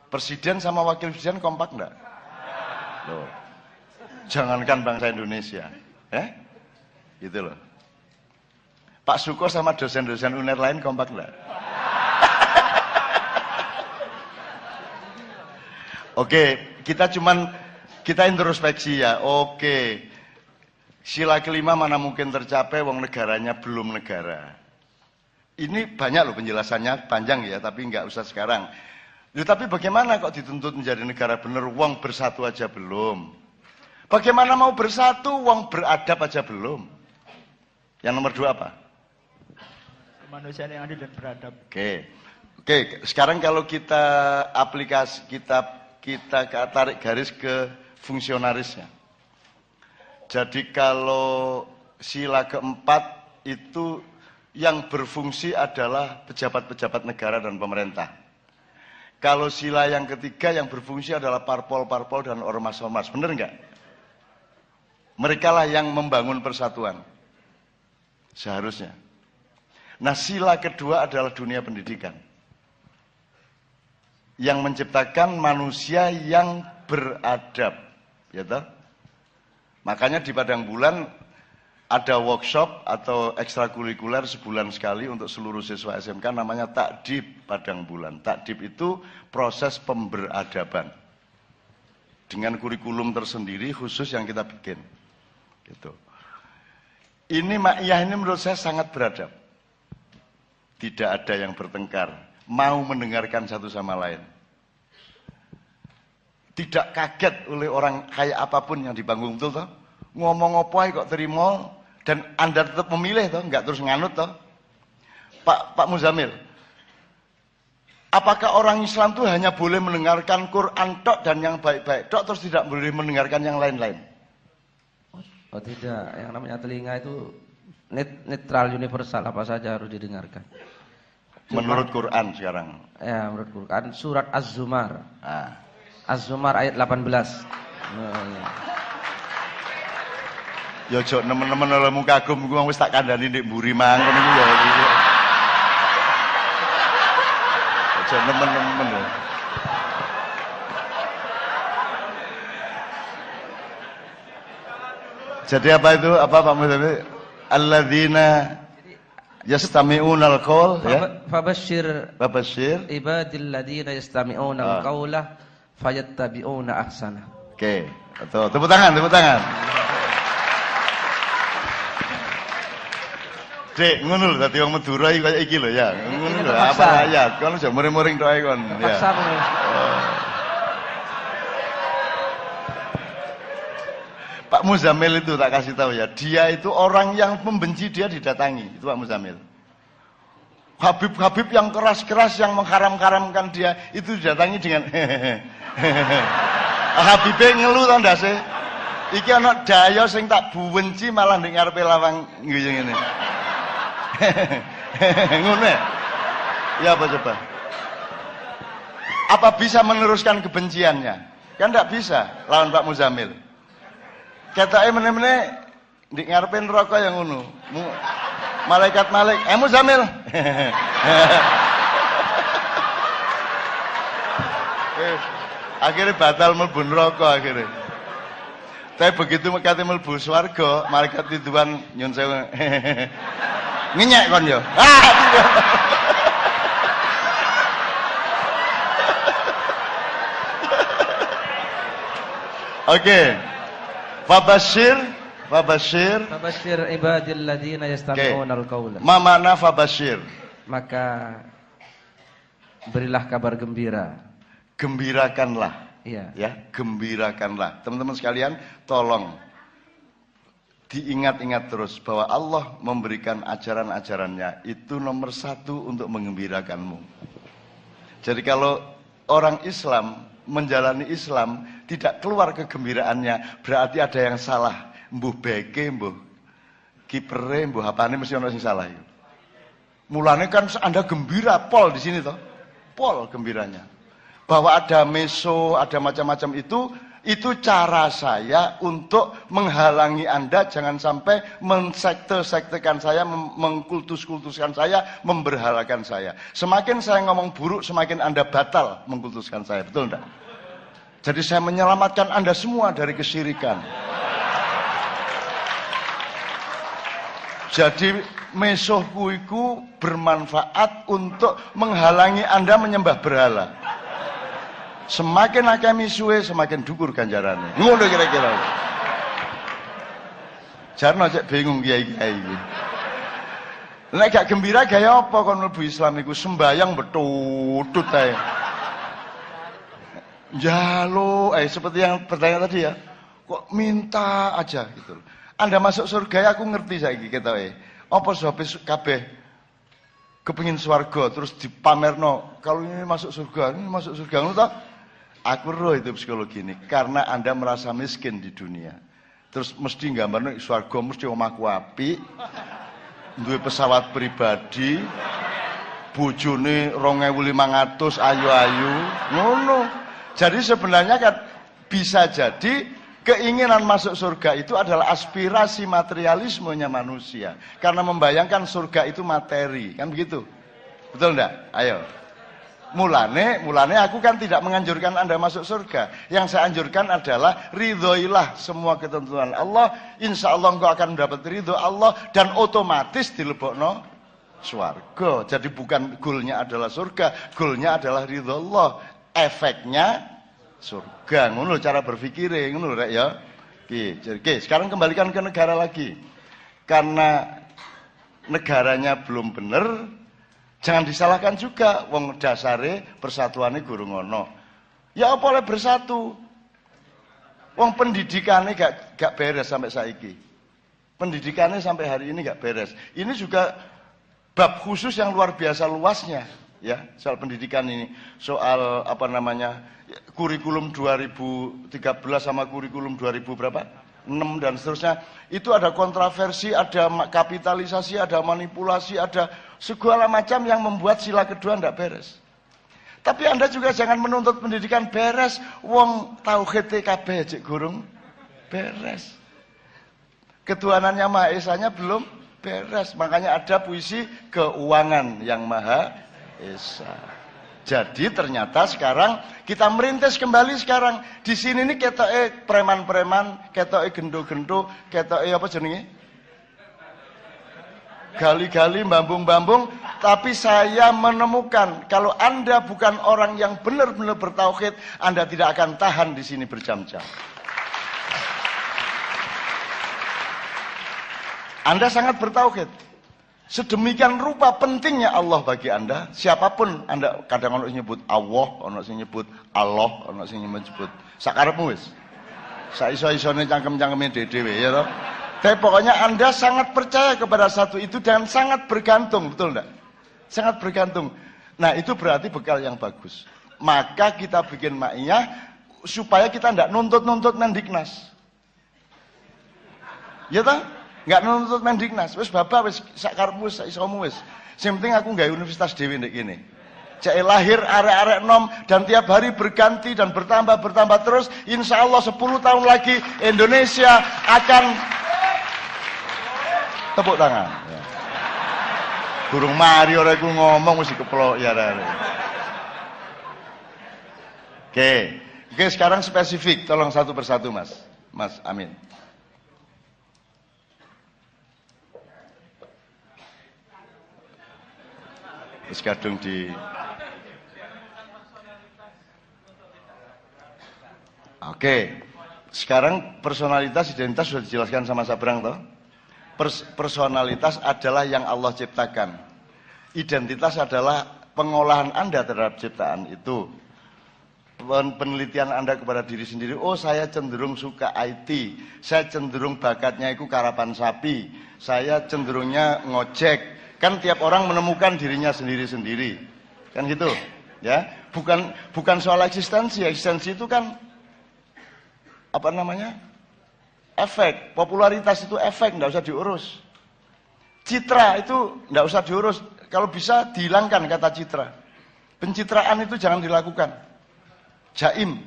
Presiden sama wakil presiden kompak enggak? Loh. Jangankan bangsa Indonesia. Gitu loh. Pak Suko sama dosen-dosen UNER lain kompak enggak? Oke, kita introspeksi ya. Oke. Sila kelima mana mungkin tercapai wong negaranya belum negara. Ini banyak loh penjelasannya, panjang ya, tapi nggak usah sekarang. Tapi bagaimana kok dituntut menjadi negara bener, wong bersatu aja belum? Bagaimana mau bersatu, wong beradab aja belum? Yang nomor 2 apa? Kemanusiaan yang adil dan beradab. Oke. Oke, sekarang kalau kita aplikasi kita tarik garis ke fungsionarisnya. Jadi kalau sila keempat itu yang berfungsi adalah pejabat-pejabat negara dan pemerintah. Kalau sila yang ketiga yang berfungsi adalah parpol-parpol dan ormas-ormas. Benar enggak? Mereka lah yang membangun persatuan. Seharusnya. Nah, sila kedua adalah dunia pendidikan. Yang menciptakan manusia yang beradab. Ya toh? Makanya di Padang Bulan ada workshop atau ekstrakurikuler sebulan sekali untuk seluruh siswa SMK namanya Takdib Padang Bulan. Takdib itu proses pemberadaban. Dengan kurikulum tersendiri khusus yang kita bikin. Gitu. Ini Ma'iyah ini menurut saya sangat beradab. Tidak ada yang bertengkar, mau mendengarkan satu sama lain. Tidak kaget oleh orang kayak apapun yang di panggung, betul toh? Ngomong apa kok terima dan Anda tetap memilih toh, enggak terus nganut toh. Pak Muzamil, apakah orang Islam itu hanya boleh mendengarkan Quran tok dan yang baik-baik tok terus tidak boleh mendengarkan yang lain-lain? Oh tidak, yang namanya telinga itu netral universal, apa saja harus didengarkan. Menurut Quran sekarang. Ya, menurut Quran surat Az-Zumar. Az-Zumar ayat 18. Ya jok nemen-nemen olehmu kagum iku wis tak kandhani ndek mburi mang ngono iku ya. Jok nemen-nemen. Jadi apa itu? Apa Pak Muzamil? Alladzina yastami'unal qaul ya. Fabashshir ibadil ladzina yastami'unal qaula fayattabi'una ahsana. Oke, betul. Tepuk tangan, tepuk tangan. Dek, ngono lho dadi wong Madura iki kaya iki lho ya. Ngono lho, apa ayat? Kon aja muring-muring tok ae kon. Ya. Pak Muzamil itu tak kasih tahu ya, dia itu orang yang membenci dia didatangi, itu Pak Muzamil. Habib-habib yang keras-keras yang mengharam-haramkan dia itu didatangi dengan Habibie ngeluh to ndase. Iki ana daya sing tak buwenci malah ning ngarepe lawang nggih ngene. Ngono ya apa coba? Apa bisa meneruskan kebenciannya? Kan tidak bisa lawan Pak Muzamil. Ketake meneh-meneh ndek ngarepe neraka yang ngono. Malaikat Malik, Muzamil. Akhirnya batal mlebu neraka akhirnya. Tapi begitu kate mlebu swarga, malaikat Ridwan nyun sewu. Ngenyek kon yo. Oke. Fabashir ibadil ladzina yastami'unal qaula. Ma makna fabashir? Maka berilah kabar gembira. Gembirakanlah. Iya. Ya, gembirakanlah. Teman-teman sekalian, tolong diingat-ingat terus bahwa Allah memberikan ajaran-ajarannya itu nomor satu untuk mengembirakanmu. Jadi kalau orang Islam menjalani Islam tidak keluar kegembiraannya, berarti ada yang salah. Mbuh beke, mbuh kipere, mbuh apane mesti ono sing salah itu. Mulane kan Anda gembira pol di sini toh. Pol gembiranya. Bahwa ada meso, ada macam-macam itu cara saya untuk menghalangi Anda jangan sampai mensekte-sektekan saya, mengkultus-kultuskan saya, memberhalakan saya. Semakin saya ngomong buruk, semakin Anda batal mengkultuskan saya. Betul enggak? Jadi saya menyelamatkan Anda semua dari kesyirikan. Jadi mesohku itu bermanfaat untuk menghalangi Anda menyembah berhala. Semakin akeh misuwe, semakin dhuwur ganjarane. Ngono kira-kira. Jarno cek bingung kiai-kiai iki. Nek gak gembira gaya apa kon mlebu Islam iku sembayang betutut ae. Jalo, seperti yang pertanyaan tadi ya. Kok minta aja gitu loh. Anda masuk surga ya aku ngerti saiki ketoke. Apa sebab kabeh kepengin swarga terus dipamerno kalau ini masuk surga ngono toh. Aku roh itu psikologi ini karena Anda merasa miskin di dunia. Terus mesti gambarno swarga mesti omahku apik, duwe pesawat pribadi, bojone 2.500 ayu-ayu, ngono. Jadi sebenarnya kan bisa jadi keinginan masuk surga itu adalah aspirasi materialismenya manusia. Karena membayangkan surga itu materi, kan begitu? Betul enggak? Ayo. Mulane aku kan tidak menganjurkan Anda masuk surga. Yang saya anjurkan adalah ridhoilah semua ketentuan Allah. Insya Allah engkau akan mendapat ridho Allah dan otomatis dilebokno swarga. Jadi bukan goalnya adalah surga, goalnya adalah ridho Allah. Efeknya surga, ngono cara berpikirnya, ngono rek ya. Oke, sekarang kembalikan ke negara lagi. Karena negaranya belum benar, jangan disalahkan juga wong dasare persatuane guru ngono. Ya apa oleh bersatu? Wong pendidikannya gak beres sampai saiki. Pendidikannya sampai hari ini gak beres. Ini juga bab khusus yang luar biasa luasnya. Ya, soal pendidikan ini, soal apa namanya kurikulum 2013 sama kurikulum 2000 berapa? 6 dan seterusnya. Itu ada kontroversi, ada kapitalisasi, ada manipulasi, ada segala macam yang membuat sila kedua tidak beres. Tapi Anda juga jangan menuntut pendidikan beres, wong tauhid kabeh cek gurung beres. Ketuhanannya Maha Esanya belum beres. Makanya ada puisi keuangan yang Maha Esa. Jadi ternyata sekarang kita merintis kembali sekarang. Di sini nih ketoke preman-preman, ketoke gendo-gendo, ketoke apa jenenge? Gali-gali, bambung-bambung. Tapi saya menemukan kalau Anda bukan orang yang benar-benar bertauhid, Anda tidak akan tahan di sini berjam-jam. Anda sangat bertauhid. Sedemikian rupa pentingnya Allah bagi Anda. Siapapun Anda, kadang ono nyebut Allah, ono sing nyebut Allah, ono sing nyebut sakarepmu wis. Saiso-isone cangkem-cangkeme dhewe ya toh. Tapi pokoknya Anda sangat percaya kepada satu itu dan sangat bergantung, betul enggak? Sangat bergantung. Nah, itu berarti bekal yang bagus. Maka kita bikin ma'iyah supaya kita enggak nuntut-nuntut Mendiknas. Ya toh? Enggak nuntut Mendiknas, wis bapak wis sakarepmu sak isomu wis. Sing penting aku nggawe universitas dhewe ndek kene. Cek lahir arek-arek nom dan tiap hari berganti dan bertambah terus. Insya Allah 10 tahun lagi Indonesia akan tepuk tangan. Ya. Burung mari ora iku ngomong wis dikeplok ya arek. Oke, sekarang spesifik, tolong satu persatu Mas. Mas Amin. Terus kadung di Oke. Sekarang personalitas, identitas sudah dijelaskan sama Sabrang toh? Personalitas adalah yang Allah ciptakan. Identitas adalah pengolahan Anda terhadap ciptaan itu. Penelitian Anda kepada diri sendiri, oh saya cenderung suka IT, saya cenderung bakatnya itu karapan sapi, saya cenderungnya ngojek. Kan tiap orang menemukan dirinya sendiri-sendiri. Kan gitu. Ya, bukan soal eksistensi. Eksistensi itu kan apa namanya? Efek. Popularitas itu efek, enggak usah diurus. Citra itu enggak usah diurus. Kalau bisa dihilangkan kata citra. Pencitraan itu jangan dilakukan. Jaim.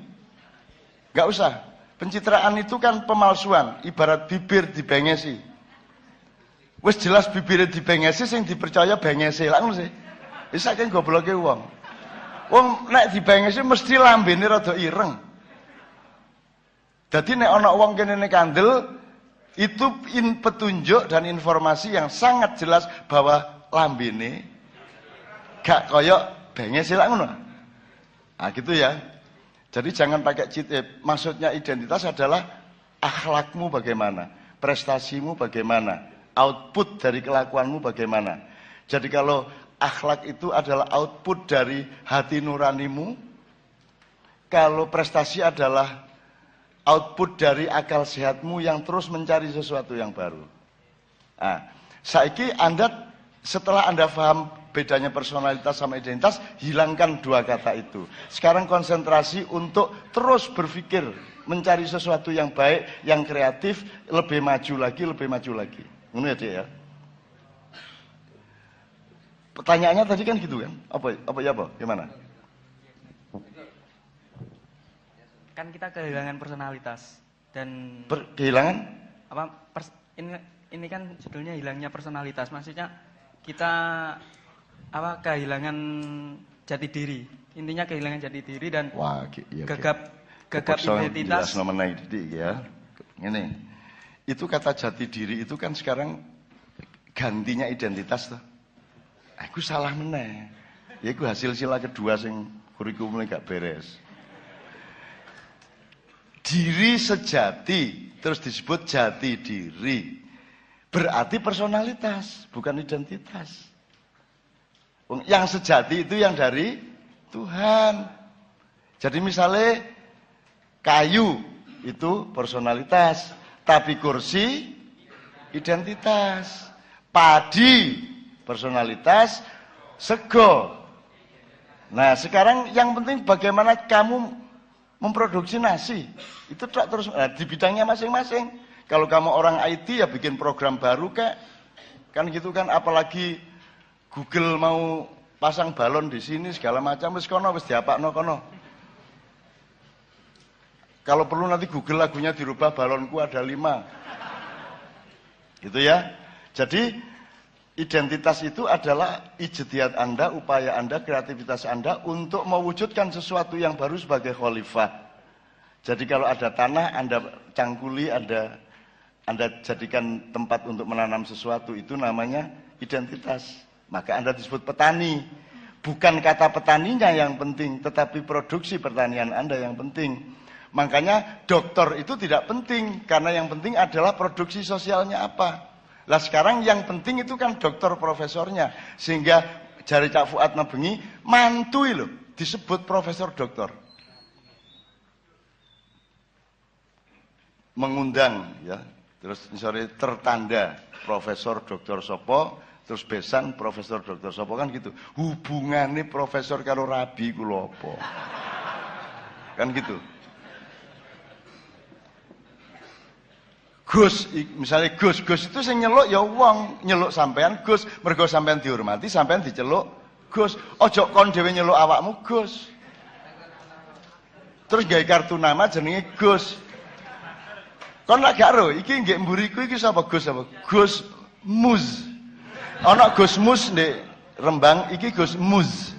Enggak usah. Pencitraan itu kan pemalsuan, ibarat bibir dibengesi. Wis jelas bibire dibengesi sing dipercaya bengese lak ngono sih. Wis saking gobloke wong. Wong nek dibengesi mesti lambene rada ireng. Dadi nek ana wong kene kandel itu petunjuk dan informasi yang sangat jelas bahwa lambene gak koyok bengese lak ngono. Ah gitu ya. Jadi jangan pakai maksudnya identitas adalah akhlakmu bagaimana, prestasimu bagaimana, output dari kelakuanmu bagaimana. Jadi kalau akhlak itu adalah output dari hati nuranimu, kalau prestasi adalah output dari akal sehatmu yang terus mencari sesuatu yang baru. Nah, saiki Anda setelah Anda paham bedanya personalitas sama identitas, hilangkan dua kata itu. Sekarang konsentrasi untuk terus berpikir, mencari sesuatu yang baik, yang kreatif, lebih maju lagi, lebih maju lagi. Ngono ya, Dik ya. Pertanyaannya tadi kan gitu kan? Apa? Gimana? Kan kita kehilangan personalitas dan Kehilangan? Ini kan judulnya hilangnya personalitas. Maksudnya kita kehilangan jati diri. Intinya kehilangan jati diri dan gegap identitas. Jelas mengenai didik ya. Ini. Itu kata jati diri itu kan sekarang gantinya identitas tuh. Aku salah meneh. Ya aku hasil sila kedua sing kurikulumnya gak beres. Diri sejati terus disebut jati diri. Berarti personalitas, bukan identitas. Yang sejati itu yang dari Tuhan. Jadi misalnya kayu itu personalitas, tapi kursi identitas. Padi personalitas, sego. Nah, sekarang yang penting bagaimana kamu memproduksi nasi. Itu terus di bidangnya masing-masing. Kalau kamu orang IT ya bikin program baru kan gitu kan, apalagi Google mau pasang balon di sini segala macam wis kono wis diapakno kono. Kalau perlu nanti Google lagunya dirubah, balonku ada 5. Gitu ya. Jadi identitas itu adalah ijtihad Anda, upaya Anda, kreativitas Anda untuk mewujudkan sesuatu yang baru sebagai khalifah. Jadi kalau ada tanah Anda cangkuli, Anda jadikan tempat untuk menanam sesuatu, itu namanya identitas. Maka Anda disebut petani. Bukan kata petaninya yang penting, tetapi produksi pertanian Anda yang penting. Makanya dokter itu tidak penting, karena yang penting adalah produksi sosialnya apa. Lah sekarang yang penting itu kan dokter profesornya. Sehingga jari Cak Fuad Nabengi, mantui loh, disebut profesor dokter. Mengundang ya, terus misalnya tertanda profesor dokter sopo, terus besan profesor dokter sopo kan gitu. Hubungannya profesor karo rabi ku lho apa? Kan gitu. Gus, misalnya Gus itu sing nyeluk ya wong, nyeluk sampean Gus, mergo sampean dihormati, sampean diceluk Gus. Ojo kon dhewe nyeluk awakmu Gus. Terus gawe kartu nama jenenge Gus. Kon lak gak ro, iki nggih mburiku iki sapa Gus apa? Gus Muz. Ana Gus Mus ndek Rembang, iki Gus Muz.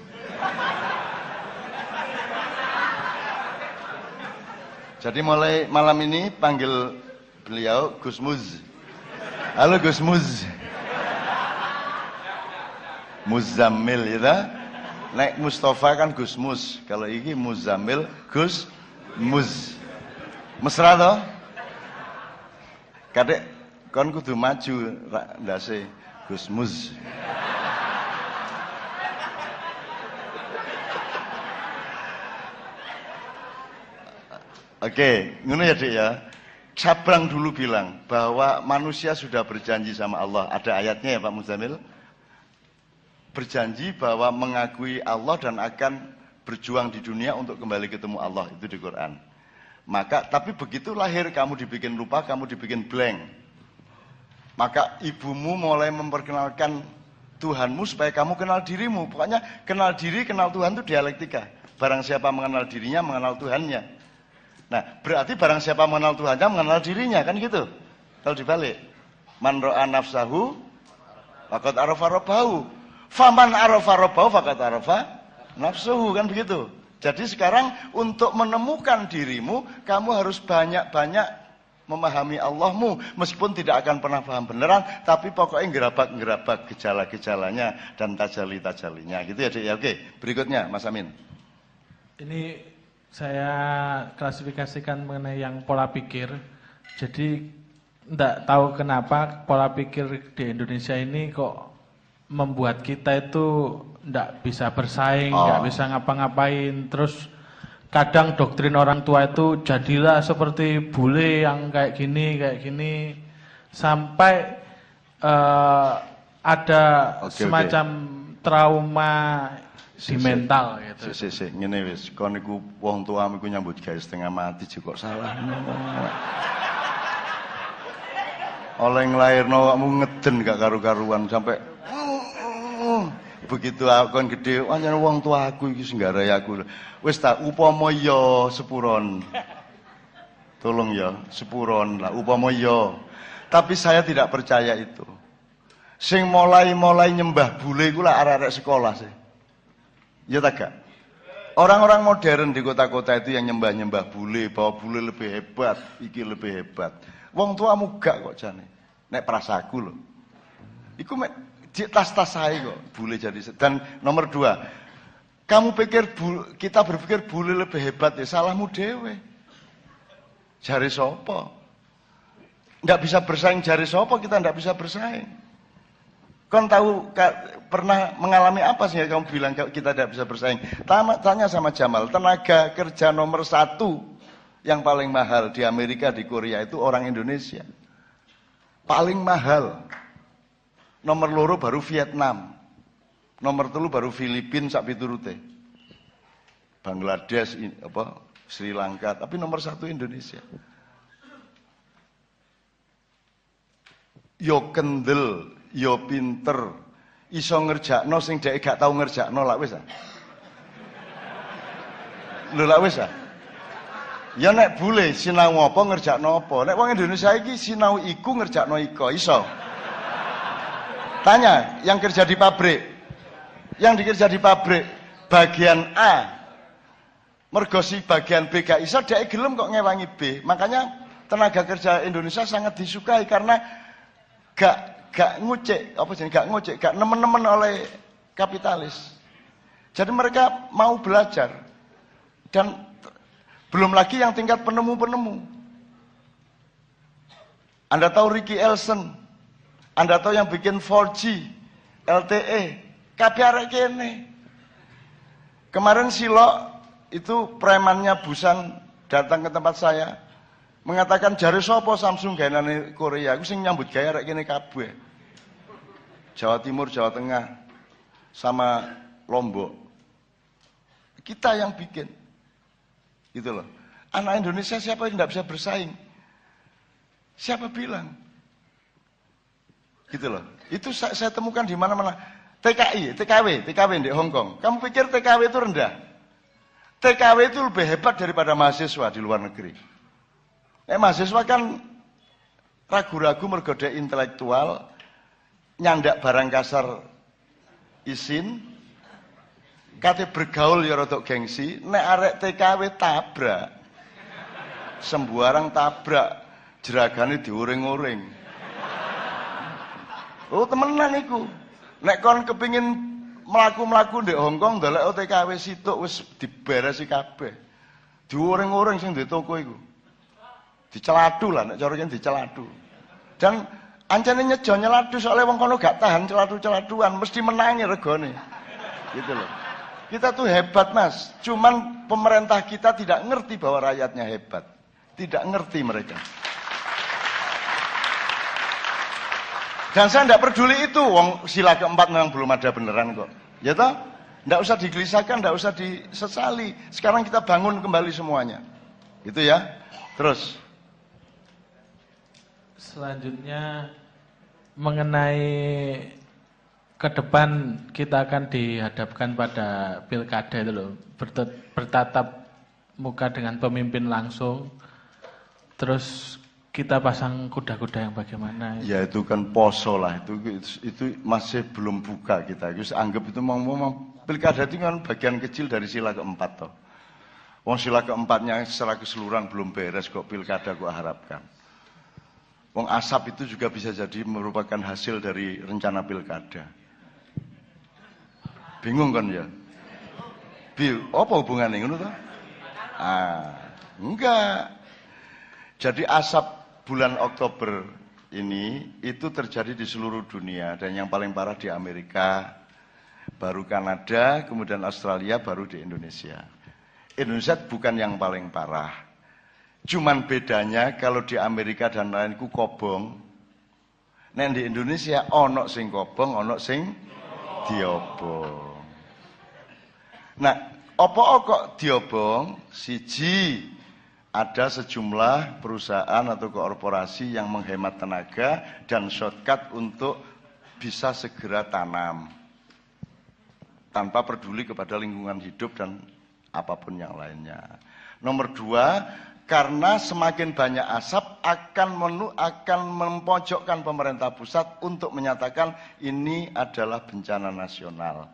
Jadi mulai malam ini panggil beliau Gus Muz. Halo Gus Muz. Muzammil ya. Nek Mustafa kan Gus Mus. Kalau iki Muzammil Gus Muz. Mesra toh? Kadek kon kudu maju ndase Gus Muz. Oke, ngono ya Dik ya. Sabrang dulu bilang bahwa manusia sudah berjanji sama Allah. Ada ayatnya ya Pak Muzamil. Berjanji bahwa mengakui Allah dan akan berjuang di dunia untuk kembali ketemu Allah. Itu di Quran. Maka, tapi begitu lahir kamu dibikin lupa, kamu dibikin blank. Maka ibumu mulai memperkenalkan Tuhanmu supaya kamu kenal dirimu. Pokoknya kenal diri, kenal Tuhan itu dialektika. Barang siapa mengenal dirinya, mengenal Tuhannya. Nah, berarti barang siapa mengenal Tuhannya, mengenal dirinya, kan gitu. Kalau dibalik. Man ro'a nafsahu, faqad arafa rabbahu. Faman arafa rabbahu, faqad arafa nafsuhu, kan begitu. Jadi sekarang untuk menemukan dirimu, kamu harus banyak-banyak memahami Allahmu. Meskipun tidak akan pernah paham beneran, tapi pokoknya ngerabak-ngerabak gejala-gejalanya dan tajali-tajalinya. Gitu ya, Dik. Ya, oke. Berikutnya, Mas Amin. Ini saya klasifikasikan mengenai yang pola pikir. Jadi tidak tahu kenapa pola pikir di Indonesia ini kok membuat kita itu tidak bisa bersaing, tidak bisa ngapa-ngapain. Terus kadang doktrin orang tua itu jadilah seperti bule yang kayak gini. Sampai ada semacam trauma di mental gitu. Sik, ngene wis, kon niku wong tuamu iku nyambut gawe setengah mati juga kok salah. Oleh nglairno awakmu ngeden gak karu-karuan sampai begitu aku kan gede, anjane wong tuaku iki sing nggarai aku. Wis tak upama ya sepuron. Tolong ya, sepuron lah upama ya. Tapi saya tidak percaya itu. Sing mulai nyembah bule iku lah arek-arek sekolah sih. Ya tak gak? Orang-orang modern di kota-kota itu yang nyembah-nyembah bule, bahwa bule lebih hebat, iki lebih hebat. Wong tuamu gak kok jane. Nek prasaku lho. Iku mek tas-tas saya kok bule jadi. Dan nomor 2, kamu pikir kita berpikir bule lebih hebat ya salahmu dewe. Jari sopo? Nggak bisa bersaing jari sopo, kita nggak bisa bersaing. Kon tahu pernah mengalami apa sih kamu bilang kita tidak bisa bersaing? Tanya sama Jamal, tenaga kerja nomor 1 yang paling mahal di Amerika, di Korea itu orang Indonesia. Paling mahal. Nomor 2 baru Vietnam. Nomor 3 baru Filipina sak piturute. Bangladesh, Sri Lanka, tapi nomor 1 Indonesia. Yo kendel, yo pinter, iso ngerjakno sing dhek gak tau ngerjakno lak wis ah. Lho lak wis ah. Ya nek bule sinau apa ngerjakno apa. Nek wong Indonesia iki sinau iku ngerjakno iko, iso. Tanya yang kerja di pabrik. Yang dikerja di pabrik bagian A. Mergo si bagian B gak iso dhek gelem kok ngewangi B. Makanya tenaga kerja Indonesia sangat disukai karena gak ngucek, gak nemen-nemen oleh kapitalis. Jadi mereka mau belajar. Dan belum lagi yang tingkat penemu-penemu. Anda tahu Ricky Elson, Anda tahu yang bikin 4G, LTE, kabeh arek kene. Kemarin Silok itu premannya Busan datang ke tempat saya. Mengatakan jare sapa Samsung gaenane Korea, aku sing nyambut gawe arek kene kabeh. Jawa Timur, Jawa Tengah sama Lombok. Kita yang bikin. Gitu loh. Anak Indonesia siapa yang tidak bisa bersaing? Siapa bilang? Gitu loh. Itu saya temukan di mana-mana. TKW di Hong Kong. Kamu pikir TKW itu rendah? TKW itu lebih hebat daripada mahasiswa di luar negeri. Mahasiswa kan ragu-ragu mergode intelektual, nyandak barang kasar isin, kate bergaul ya rodok gengsi, nek arek TKW tabrak, sembarang tabrak, jeragane diuring-uring. Oh temenan iku, nek kon kepingin mlaku-mlaku di Hong Kong, ndelok TKW situk wis diberesi kabeh, diuring-uring sing di toko iku. Diceladu lah, nek cara kene diceladu. Dan ancane nyejo nyeladu soalnya wong kono gak tahan celadu-celaduan, mesti menangi regane. Gitu loh. Kita tuh hebat, Mas. Cuman pemerintah kita tidak ngerti bahwa rakyatnya hebat. Tidak ngerti mereka. Dan saya tidak peduli itu, wong sila keempat memang belum ada beneran kok. Ya toh? Tidak usah digelisahkan, tidak usah disesali. Sekarang kita bangun kembali semuanya. Gitu ya. Terus. Selanjutnya mengenai ke depan kita akan dihadapkan pada pilkada itu loh, bertatap muka dengan pemimpin langsung, terus kita pasang kuda-kuda yang bagaimana? Ya itu kan poso lah, itu masih belum buka kita. Terus anggap itu mau pilkada itu kan bagian kecil dari sila keempat toh. Wong sila keempatnya secara keseluruhan belum beres kok pilkada kok harapkan. Wong asap itu juga bisa jadi merupakan hasil dari rencana pilkada. Bingung kan ya? Apa hubungannya ngono toh? Enggak. Jadi asap bulan Oktober ini itu terjadi di seluruh dunia dan yang paling parah di Amerika, baru Kanada, kemudian Australia, baru di Indonesia. Indonesia bukan yang paling parah. Cuman bedanya kalau di Amerika dan lain ku kobong. Nek di Indonesia ono sing kobong, ono sing diobong. Nah, apa kok diobong? Siji, ada sejumlah perusahaan atau korporasi yang menghemat tenaga dan shortcut untuk bisa segera tanam tanpa peduli kepada lingkungan hidup dan apapun yang lainnya. Nomor dua, karena semakin banyak asap akan mempojokkan pemerintah pusat untuk menyatakan ini adalah bencana nasional.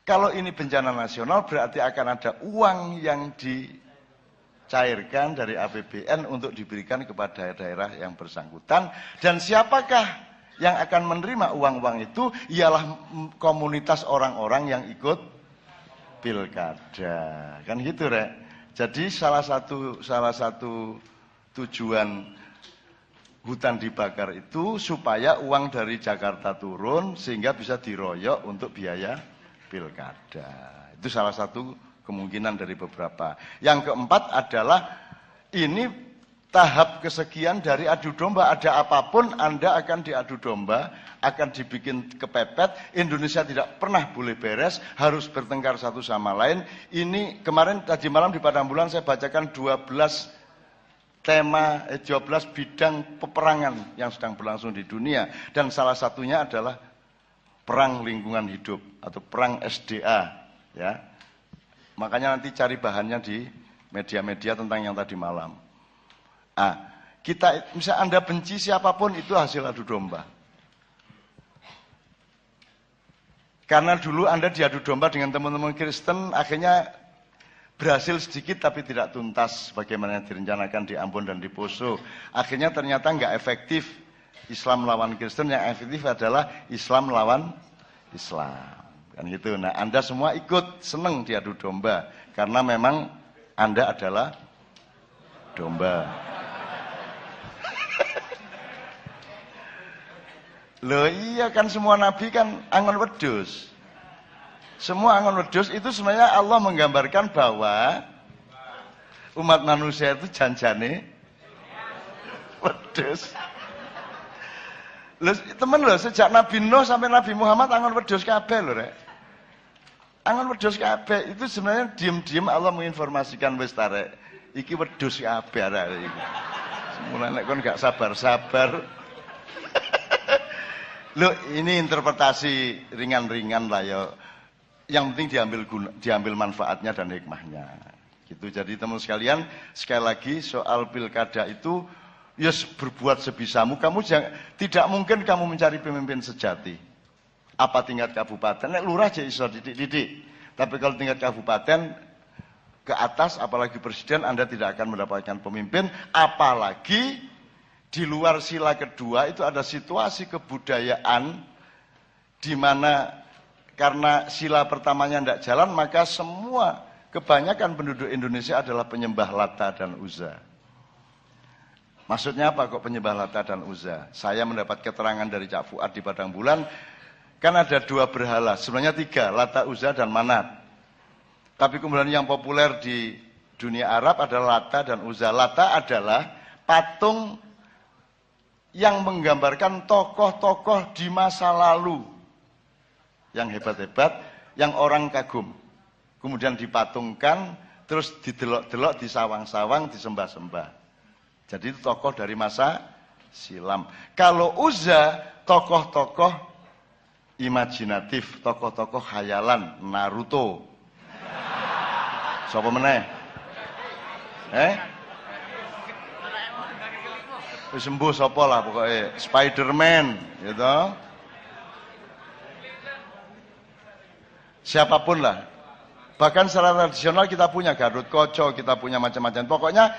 Kalau ini bencana nasional berarti akan ada uang yang dicairkan dari APBN untuk diberikan kepada daerah yang bersangkutan. Dan siapakah yang akan menerima uang-uang itu? Ialah komunitas orang-orang yang ikut pilkada. Kan gitu, Rek? Jadi salah satu tujuan hutan dibakar itu supaya uang dari Jakarta turun sehingga bisa diroyok untuk biaya pilkada. Itu salah satu kemungkinan dari beberapa. Yang keempat adalah ini tahap kesekian dari adu domba. Ada apapun Anda akan diadu domba, akan dibikin kepepet. Indonesia tidak pernah boleh beres, harus bertengkar satu sama lain. Ini kemarin tadi malam di Padang Bulan saya bacakan 12 bidang peperangan yang sedang berlangsung di dunia. Dan salah satunya adalah perang lingkungan hidup atau perang SDA, ya. Makanya nanti cari bahannya di media-media tentang yang tadi malam. Misalnya Anda benci siapapun itu hasil adu domba. Karena dulu Anda diadu domba dengan teman-teman Kristen, akhirnya berhasil sedikit tapi tidak tuntas bagaimana yang direncanakan di Ambon dan di Poso. Akhirnya ternyata nggak efektif. Islam lawan Kristen, yang efektif adalah Islam lawan Islam. Kan gitu. Nah, Anda semua ikut seneng diadu domba karena memang Anda adalah domba. Loh iya kan semua nabi kan angon wedhus. Semua angon wedhus itu sebenarnya Allah menggambarkan bahwa umat manusia itu janjane wedhus. Temen loh, sejak Nabi Nuh sampai Nabi Muhammad angon wedhus kabeh lho, Rek. Angon wedhus kabeh itu sebenarnya diem-diem Allah menginformasikan wis tarek. Iki wedhus kabeh arek iki. Semula nek kon gak sabar-sabar. Loh, ini interpretasi ringan-ringan lah ya. Yang penting diambil manfaatnya dan hikmahnya. Gitu. Jadi teman sekalian, sekali lagi soal pilkada itu yes, berbuat sebisamu, tidak mungkin kamu mencari pemimpin sejati. Apa tingkat kabupaten? Nek lurah aja iso didik. Tapi kalau tingkat kabupaten ke atas, apalagi presiden, Anda tidak akan mendapatkan pemimpin. Apalagi di luar sila kedua itu ada situasi kebudayaan di mana karena sila pertamanya tidak jalan, maka semua kebanyakan penduduk Indonesia adalah penyembah Lata dan Uzza. Maksudnya apa kok penyembah Lata dan Uzza? Saya mendapat keterangan dari Cak Fuad di Padang Bulan, kan ada 2 berhala, sebenarnya 3, Lata, Uzza, dan Manat. Tapi kemudian yang populer di dunia Arab adalah Lata dan Uzza. Lata adalah patung yang menggambarkan tokoh-tokoh di masa lalu yang hebat-hebat, yang orang kagum. Kemudian dipatungkan, terus didelok-delok, disawang-sawang, disembah-sembah. Jadi itu tokoh dari masa silam. Kalau Uzza, tokoh-tokoh imajinatif, tokoh-tokoh khayalan, Naruto. Siapa meneh? Sembuh sapa lah pokoknya, Spiderman, gitu. Siapapun lah. Bahkan secara tradisional kita punya Garut Koco, kita punya macam-macam. Pokoknya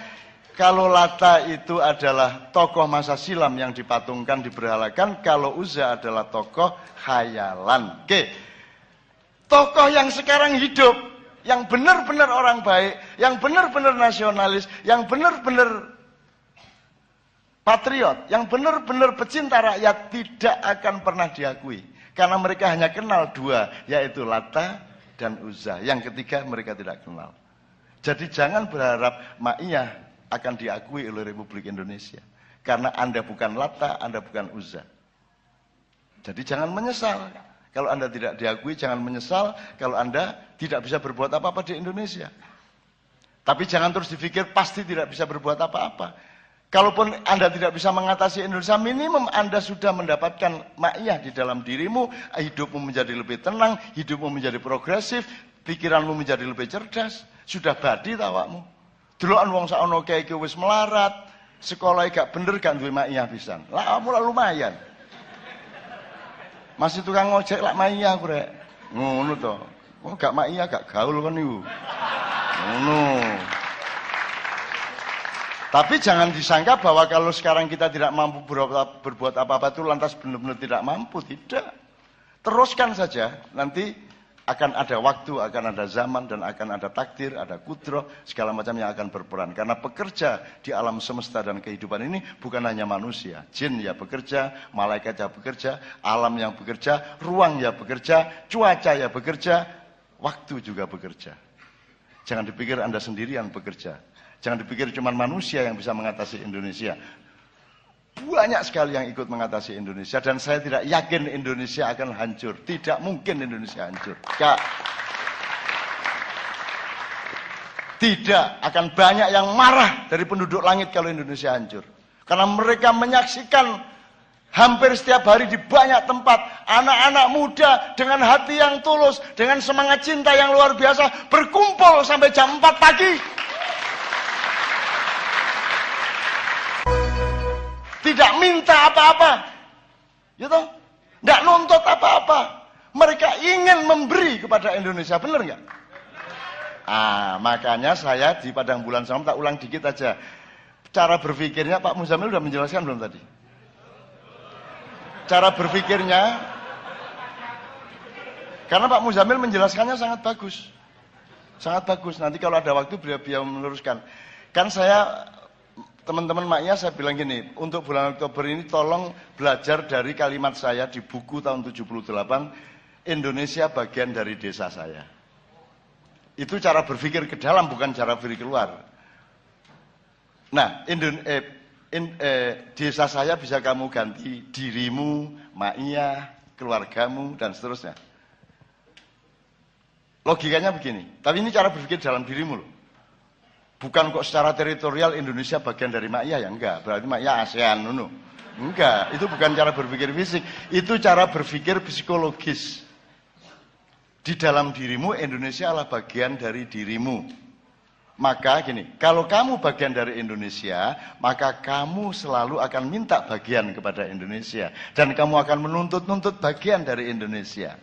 kalau Lata itu adalah tokoh masa silam yang dipatungkan, diberhalakan. Kalau Uzza adalah tokoh khayalan. Oke. Tokoh yang sekarang hidup, yang benar-benar orang baik, yang benar-benar nasionalis, yang benar-benar patriot, yang benar-benar pecinta rakyat tidak akan pernah diakui. Karena mereka hanya kenal 2, yaitu Lata dan Uzza. Yang ketiga mereka tidak kenal. Jadi jangan berharap Ma'iyah akan diakui oleh Republik Indonesia. Karena Anda bukan Lata, Anda bukan Uzza. Jadi jangan menyesal. Kalau Anda tidak diakui, jangan menyesal kalau Anda tidak bisa berbuat apa-apa di Indonesia. Tapi jangan terus dipikir pasti tidak bisa berbuat apa-apa. Kalaupun Anda tidak bisa mengatasi Indonesia, minimum Anda sudah mendapatkan ma'iyah di dalam dirimu, hidupmu menjadi lebih tenang, hidupmu menjadi progresif, pikiranmu menjadi lebih cerdas, sudah badi tawakmu. Delokan wong sakno kae iki wis melarat, sekolah gak bener gak duwe ma'iyah pisan. Lah kamu lah lumayan. Masih tukang ngojek lak ma'iyah aku rek. Ngono to. Oh gak ma'iyah gak gaul kan niku. Ngono. Tapi jangan disangka bahwa kalau sekarang kita tidak mampu berbuat apa-apa itu lantas benar-benar tidak mampu. Tidak. Teruskan saja. Nanti akan ada waktu, akan ada zaman, dan akan ada takdir, ada kudroh, segala macam yang akan berperan. Karena pekerja di alam semesta dan kehidupan ini bukan hanya manusia. Jin ya bekerja, malaikat ya bekerja, alam yang bekerja, ruang ya bekerja, cuaca ya bekerja, waktu juga bekerja. Jangan dipikir Anda sendirian bekerja. Jangan dipikir cuma manusia yang bisa mengatasi Indonesia. Banyak sekali yang ikut mengatasi Indonesia, dan saya tidak yakin Indonesia akan hancur. Tidak mungkin Indonesia hancur. Tidak akan banyak yang marah dari penduduk langit kalau Indonesia hancur. Karena mereka menyaksikan hampir setiap hari di banyak tempat anak-anak muda dengan hati yang tulus, dengan semangat cinta yang luar biasa berkumpul sampai jam 4 pagi. Tidak minta apa-apa, gitu? Tidak nuntut apa-apa. Mereka ingin memberi kepada Indonesia, benar nggak? Makanya saya di Padang Bulan Salam tak ulang dikit aja. Cara berpikirnya Pak Muzamil sudah menjelaskan belum tadi? Cara berpikirnya, karena Pak Muzamil menjelaskannya sangat bagus. Sangat bagus, nanti kalau ada waktu beliau meluruskan. Kan saya... Teman-teman maknya saya bilang gini, untuk bulan Oktober ini tolong belajar dari kalimat saya di buku tahun 78, Indonesia bagian dari desa saya. Itu cara berpikir ke dalam, bukan cara berpikir keluar. Nah, desa saya bisa kamu ganti dirimu, maknya, keluargamu, dan seterusnya. Logikanya begini, tapi ini cara berpikir dalam dirimu loh. Bukan kok secara teritorial Indonesia bagian dari Ma'iyah, ya enggak. Berarti Ma'iyah ASEAN, no. Enggak, itu bukan cara berpikir fisik. Itu cara berpikir psikologis. Di dalam dirimu, Indonesia adalah bagian dari dirimu. Maka gini, kalau kamu bagian dari Indonesia, maka kamu selalu akan minta bagian kepada Indonesia. Dan kamu akan menuntut-nuntut bagian dari Indonesia.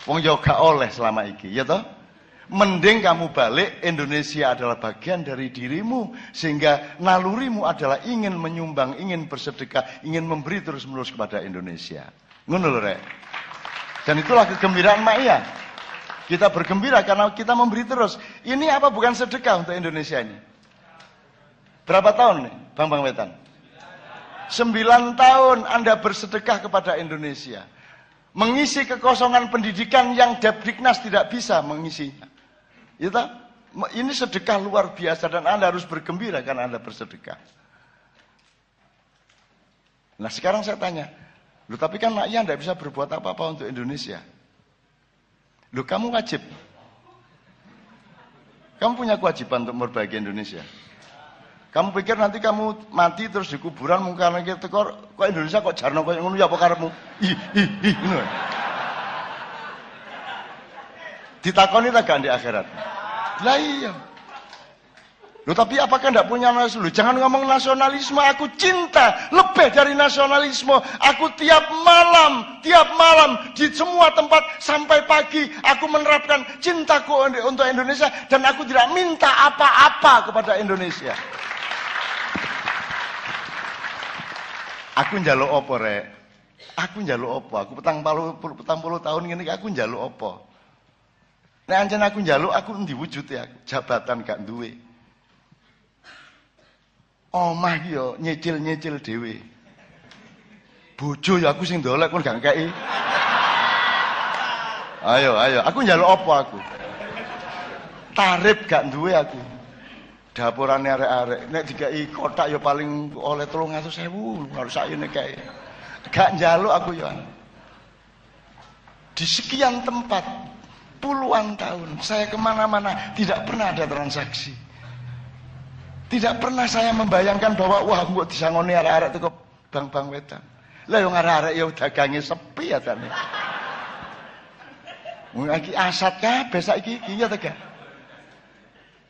Wong yo gak oleh selama iki, ya toh? Mending kamu balik, Indonesia adalah bagian dari dirimu, sehingga nalurimu adalah ingin menyumbang, ingin bersedekah, ingin memberi terus-menerus kepada Indonesia. Ngono lho rek. Dan itulah kegembiraan Ma'iyah. Kita bergembira karena kita memberi terus. Ini apa bukan sedekah untuk Indonesia ini? Berapa tahun nih, Bang Wetan? 9 tahun Anda bersedekah kepada Indonesia. Mengisi kekosongan pendidikan yang Depdiknas tidak bisa mengisinya. Ini sedekah luar biasa dan Anda harus bergembira karena Anda bersedekah. Nah sekarang saya tanya, loh tapi kan Ma'iyah tidak bisa berbuat apa-apa untuk Indonesia. Loh kamu wajib. Kamu punya kewajiban untuk memperbaiki Indonesia. Kamu pikir nanti kamu mati terus di kuburan mungkin kita kok Indonesia kok jarno kok ngono ya apa karepmu? Ngono. Ditakoni tak gak di akhirat. Lah iya. Loh tapi apakah enggak punya nasionalisme? Jangan ngomong nasionalisme, aku cinta lebih dari nasionalisme. Aku tiap malam di semua tempat sampai pagi aku menerapkan cintaku untuk Indonesia dan aku tidak minta apa-apa kepada Indonesia. Aku njaluk apa rek? Aku njaluk apa? Aku petang puluh tahun ngene aku njaluk apa? Nek ancen aku njaluk aku endi wujud ya? Jabatan gak duwe. Omah iki yo nyicil-nyicil dhewe. Bojo ya aku sing ndolek kon gak ngekeki. Ayo, aku njaluk apa aku? Tarif gak duwe aku. Dapurane arek-arek nek dikai kotak ya paling oleh 300.000, harus sakjane kae. Gak njaluk aku ya. Di sekian tempat, puluhan tahun, saya kemana-mana, tidak pernah ada transaksi. Tidak pernah saya membayangkan bahwa, wah, kok disangoni arek-arek itu ke bang-bang wetan. Lah yang arek-arek ya dagangnya sepi ya tadi. Mungkin asat kabeh saiki ya tega.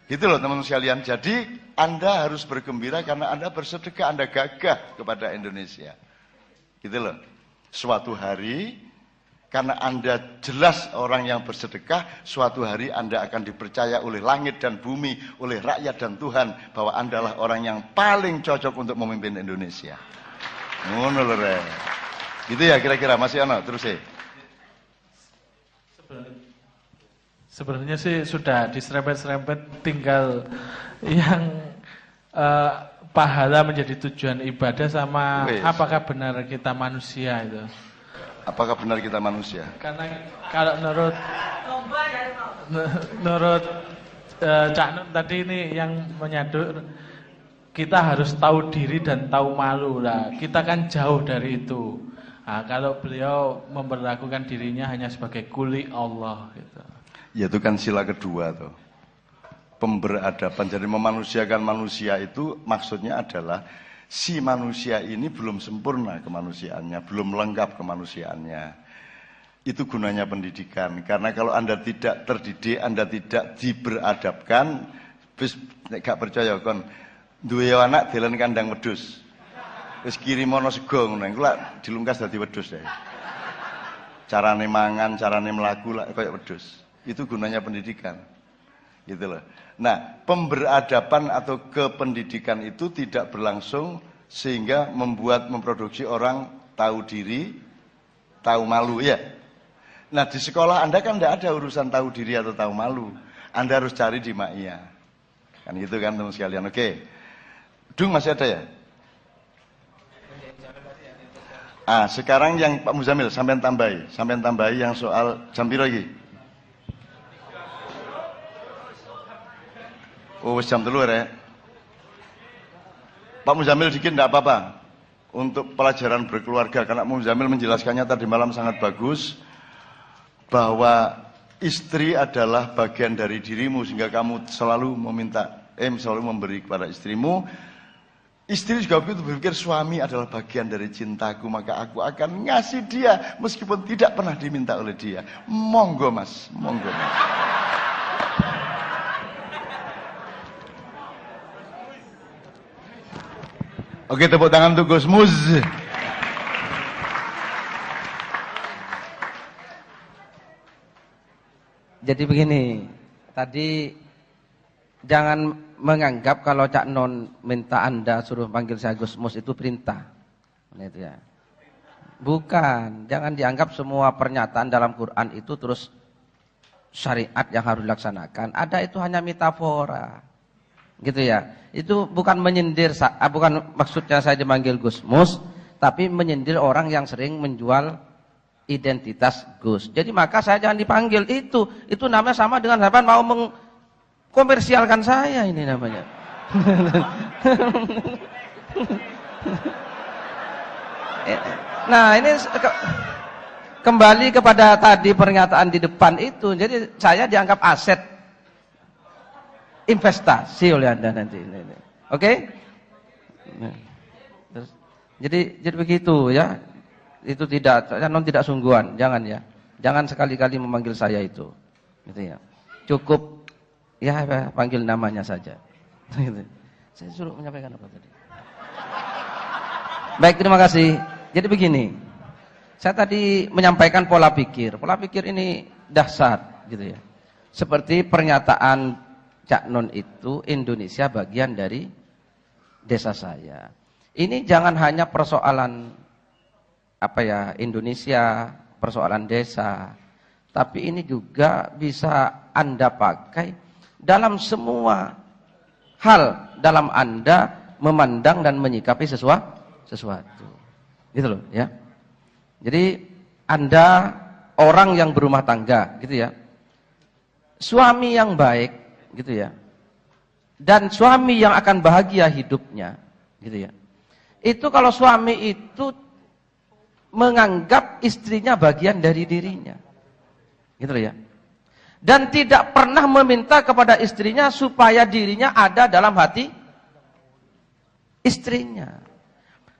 Gitu loh teman-teman sekalian. Jadi Anda harus bergembira karena Anda bersedekah, Anda gagah kepada Indonesia. Gitu loh. Suatu hari karena Anda jelas orang yang bersedekah, suatu hari Anda akan dipercaya oleh langit dan bumi, oleh rakyat dan Tuhan bahwa Anda adalah orang yang paling cocok untuk memimpin Indonesia. Ngono lho Rek. Gitu ya kira-kira masih ono terus ya. Sebenarnya sih sudah diserempet-serempet, tinggal yang pahala menjadi tujuan ibadah sama apakah benar kita manusia itu. Apakah benar kita manusia? Karena kalau menurut Cak Nun tadi ini yang menyadur, kita harus tahu diri dan tahu malu lah. Kita kan jauh dari itu. Nah, kalau beliau memperlakukan dirinya hanya sebagai kuli Allah gitu. Ya itu kan sila kedua tuh. Pemberadaban. Jadi memanusiakan manusia itu maksudnya adalah si manusia ini belum sempurna kemanusiaannya, belum lengkap kemanusiaannya. Itu gunanya pendidikan. Karena kalau Anda tidak terdidik, Anda tidak diberadabkan, wis nek gak percaya kon duwe anak dolan kandang wedhus. Wis kirimono sego ngono, iku lak dilungkas dadi wedhus ya. Carane mangan, carane mlaku lak kaya wedhus. Itu gunanya pendidikan. Gitu loh. Nah, pemberadaban atau kependidikan itu tidak berlangsung sehingga memproduksi orang tahu diri, tahu malu ya. Nah, di sekolah Anda kan tidak ada urusan tahu diri atau tahu malu. Anda harus cari di Ma'iyah. Kan gitu kan teman sekalian. Oke. Dung masih ada ya? Sekarang yang Pak Muzamil sampean tambahi yang soal jam piro iki? Oh, jam 3 ya. Pak Muzamil dikit enggak apa-apa. Untuk pelajaran berkeluarga karena Pak Muzamil menjelaskannya tadi malam sangat bagus bahwa istri adalah bagian dari dirimu sehingga kamu selalu selalu memberi kepada istrimu. Istri juga begitu berpikir suami adalah bagian dari cintaku, maka aku akan ngasih dia meskipun tidak pernah diminta oleh dia. Monggo Mas, monggo Mas. Oke, tepuk tangan untuk Gus Muz. Jadi begini, tadi jangan menganggap kalau Cak Non minta Anda suruh panggil saya Gus Mus itu perintah. Itu ya. Bukan, jangan dianggap semua pernyataan dalam Quran itu terus syariat yang harus dilaksanakan. Ada itu hanya metafora. Gitu ya. Itu bukan menyindir, bukan maksudnya saya dipanggil Gus Mus, tapi menyindir orang yang sering menjual identitas Gus. Jadi maka saya jangan dipanggil itu namanya sama dengan siapa mau komersialkan saya ini namanya. Nah ini kembali kepada tadi pernyataan di depan itu. Jadi saya dianggap aset investasi oleh Anda nanti. Oke? Nah, jadi begitu ya. Itu tidak sungguhan, jangan ya. Jangan sekali-kali memanggil saya itu. Gitu ya. Cukup ya panggil namanya saja. Saya suruh menyampaikan apa tadi? Baik, terima kasih. Jadi begini. Saya tadi menyampaikan pola pikir. Pola pikir ini dahsyat gitu ya. Seperti pernyataan Cak Non itu Indonesia bagian dari desa saya. Ini jangan hanya persoalan Indonesia, persoalan desa, tapi ini juga bisa Anda pakai dalam semua hal dalam Anda memandang dan menyikapi sesuatu. Gitu loh ya. Jadi Anda orang yang berumah tangga gitu ya. Suami yang baik gitu ya. Dan suami yang akan bahagia hidupnya gitu ya. Itu kalau suami itu menganggap istrinya bagian dari dirinya. Gitu loh ya. Dan tidak pernah meminta kepada istrinya supaya dirinya ada dalam hati istrinya.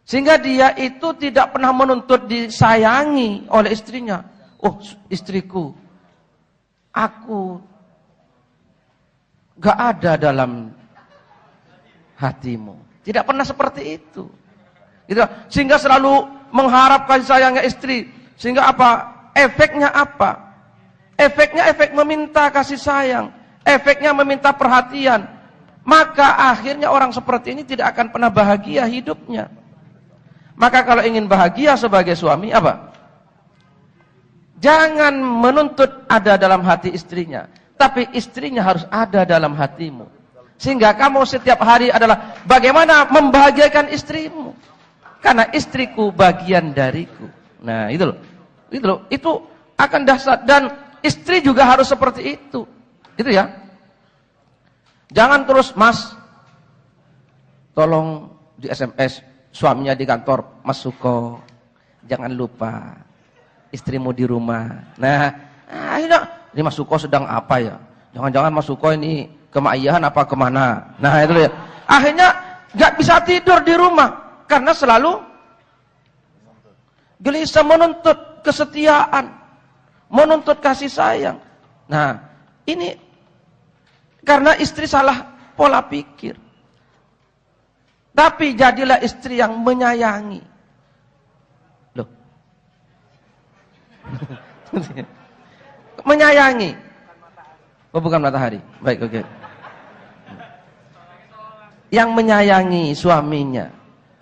Sehingga dia itu tidak pernah menuntut disayangi oleh istrinya. Oh, istriku, aku gak ada dalam hatimu. Tidak pernah seperti itu. Gitu. Sehingga selalu mengharap kasih sayangnya istri. Sehingga apa? Efeknya apa? Efeknya efek meminta kasih sayang. Efeknya meminta perhatian. Maka akhirnya orang seperti ini tidak akan pernah bahagia hidupnya. Maka kalau ingin bahagia sebagai suami, apa? Jangan menuntut ada dalam hati istrinya. Tapi istrinya harus ada dalam hatimu. Sehingga kamu setiap hari adalah bagaimana membahagiakan istrimu. Karena istriku bagian dariku. Nah itu loh. Itu loh. Itu akan dahsyat. Dan istri juga harus seperti itu. Gitu ya. Jangan terus, Mas, tolong di SMS suaminya di kantor, Mas Suko, jangan lupa istrimu di rumah. Nah, akhirnya ini Mas Suko sedang apa ya? Jangan-jangan Mas Suko ini kemaiyahan apa kemana? Nah itu ya. Akhirnya nggak bisa tidur di rumah karena selalu gelisah menuntut kesetiaan, menuntut kasih sayang. Nah, ini karena istri salah pola pikir. Tapi jadilah istri yang menyayangi. Loh. Menyayangi. Oh, bukan matahari. Baik, oke. Yang menyayangi suaminya.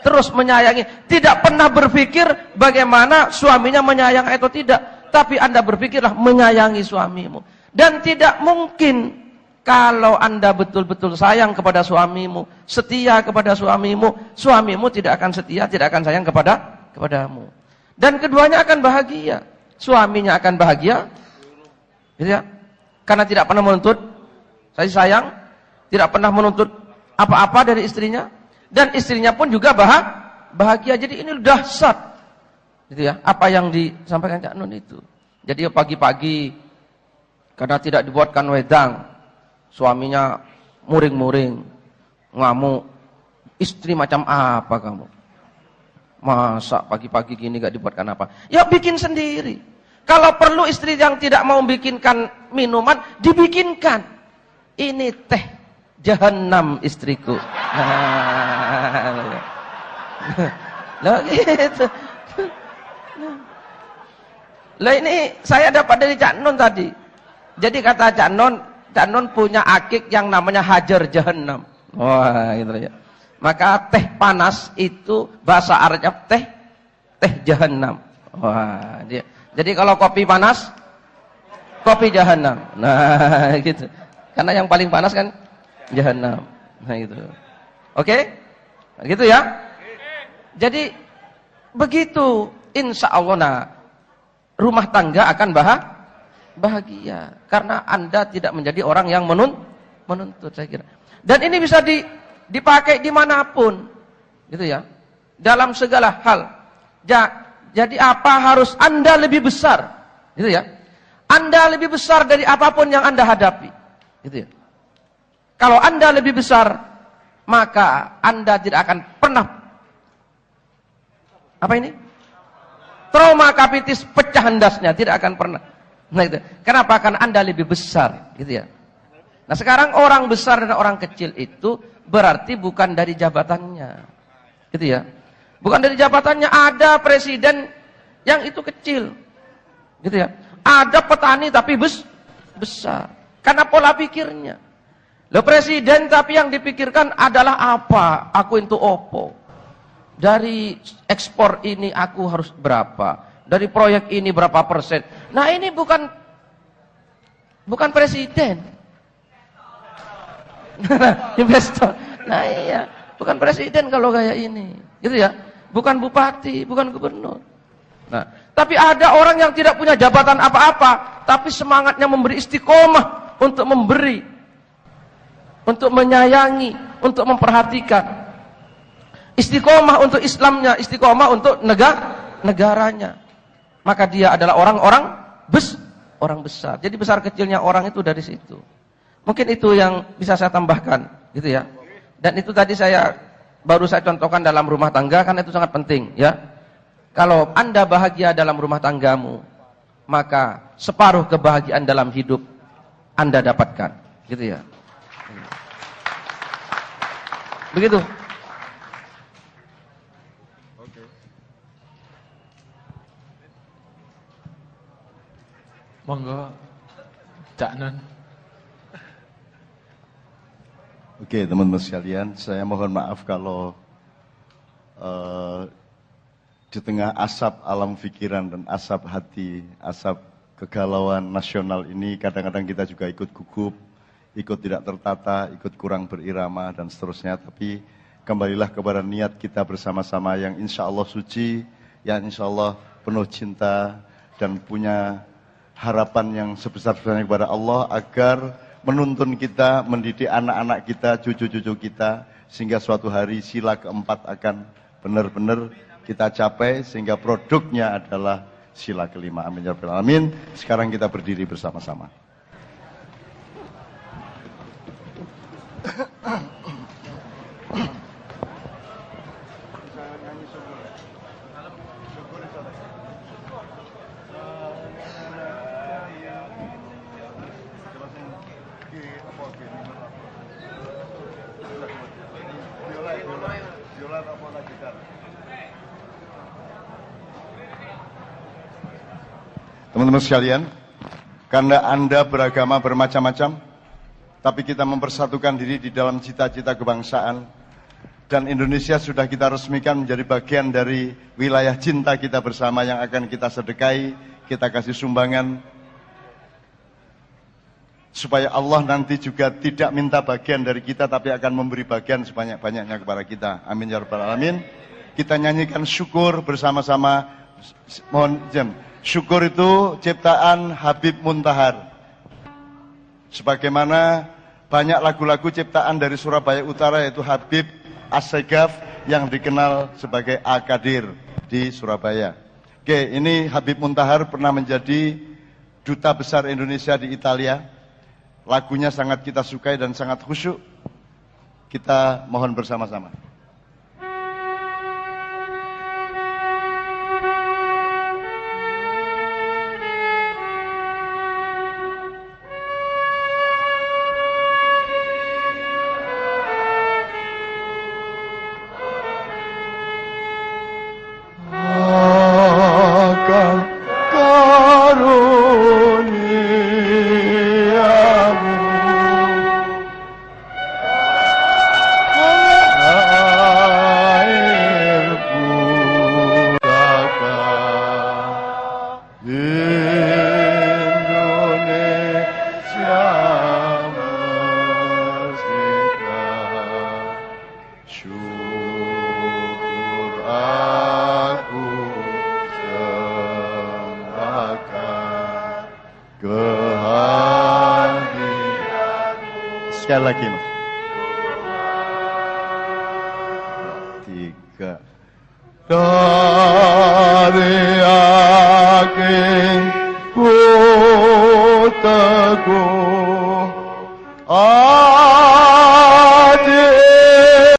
Terus menyayangi. Tidak pernah berpikir bagaimana suaminya menyayangi atau tidak. Tapi Anda berpikirlah menyayangi suamimu. Dan tidak mungkin kalau Anda betul-betul sayang kepada suamimu, setia kepada suamimu, suamimu tidak akan setia, tidak akan sayang kepadamu. Dan keduanya akan bahagia. Suaminya akan bahagia, gitu ya, karena tidak pernah menuntut kasih sayang, tidak pernah menuntut apa-apa dari istrinya, dan istrinya pun juga bahagia. Jadi ini dahsyat, gitu ya, apa yang disampaikan Cak Nun itu. Jadi pagi-pagi karena tidak dibuatkan wedang, suaminya muring-muring, ngamuk. Istri macam apa kamu? Masa pagi-pagi gini gak dibuatkan apa? Ya bikin sendiri. Kalau perlu istri yang tidak mau bikinkan minuman, dibikinkan. Ini teh jahanam istriku. Lah gitu. Lah ini saya dapat dari Cak Nun tadi. Jadi kata Cak Nun punya akik yang namanya hajar jahanam. Wah, gitu ya. Maka teh panas itu bahasa Arabnya teh jahanam. Wah, dia. Jadi kalau kopi panas, kopi jahanam. Nah, gitu. Karena yang paling panas kan jahanam. Nah, gitu. Oke? Gitu ya. Jadi begitu insya Allah rumah tangga akan bahagia karena Anda tidak menjadi orang yang menuntut, saya kira. Dan ini bisa dipakai dimanapun, gitu ya, dalam segala hal. Jadi apa harus Anda lebih besar, gitu ya? Anda lebih besar dari apapun yang Anda hadapi, gitu ya. Kalau Anda lebih besar, maka Anda tidak akan pernah apa ini? Trauma kapitis pecah endasnya tidak akan pernah. Nah itu. Kenapa? Karena Anda lebih besar, gitu ya. Nah sekarang orang besar dan orang kecil itu berarti bukan dari jabatannya, gitu ya. Bukan dari jabatannya. Ada presiden yang itu kecil, gitu ya. Ada petani tapi besar, karena pola pikirnya. Loh presiden tapi yang dipikirkan adalah apa? Aku itu opo. Dari ekspor ini aku harus berapa? Dari proyek ini berapa persen? Nah ini bukan presiden. Investor. Nah iya, bukan presiden kalau kayak ini. Gitu ya. Bukan bupati, bukan gubernur. Nah, tapi ada orang yang tidak punya jabatan apa-apa, tapi semangatnya memberi istiqomah untuk memberi, untuk menyayangi, untuk memperhatikan. Istiqomah untuk Islamnya, istiqomah untuk negaranya. Maka dia adalah orang-orang orang besar. Jadi besar kecilnya orang itu dari situ. Mungkin itu yang bisa saya tambahkan, gitu ya. Dan itu tadi baru saya contohkan dalam rumah tangga, karena itu sangat penting, ya. Kalau Anda bahagia dalam rumah tanggamu, maka separuh kebahagiaan dalam hidup Anda dapatkan, gitu ya. Begitu. Monggo, Cak Nun. Oke, teman-teman sekalian, saya mohon maaf kalau di tengah asap alam pikiran dan asap hati, asap kegalauan nasional ini, kadang-kadang kita juga ikut gugup, ikut tidak tertata, ikut kurang berirama, dan seterusnya. Tapi kembalilah kepada niat kita bersama-sama yang insya Allah suci, yang insya Allah penuh cinta, dan punya harapan yang sebesar-besarnya kepada Allah agar menuntun kita, mendidik anak-anak kita, cucu-cucu kita, sehingga suatu hari sila keempat akan benar-benar kita capai, sehingga produknya adalah sila kelima. Amin ya rabbal alamin. Sekarang kita berdiri bersama-sama. Teman-teman sekalian, karena Anda beragama bermacam-macam, tapi kita mempersatukan diri di dalam cita-cita kebangsaan, dan Indonesia sudah kita resmikan menjadi bagian dari wilayah cinta kita bersama yang akan kita sedekahi, kita kasih sumbangan, supaya Allah nanti juga tidak minta bagian dari kita, tapi akan memberi bagian sebanyak-banyaknya kepada kita. Amin ya rabbal alamin. Kita nyanyikan syukur bersama-sama. Mohon jam. Syukur itu ciptaan Habib Muntahar. Sebagaimana banyak lagu-lagu ciptaan dari Surabaya Utara, yaitu Habib Assegaf yang dikenal sebagai Akadir di Surabaya. Oke, ini Habib Muntahar pernah menjadi duta besar Indonesia di Italia. Lagunya sangat kita sukai dan sangat khusyuk. Kita mohon bersama-sama. Sekali lagi, Mas. 3. Dari yakin ku teguh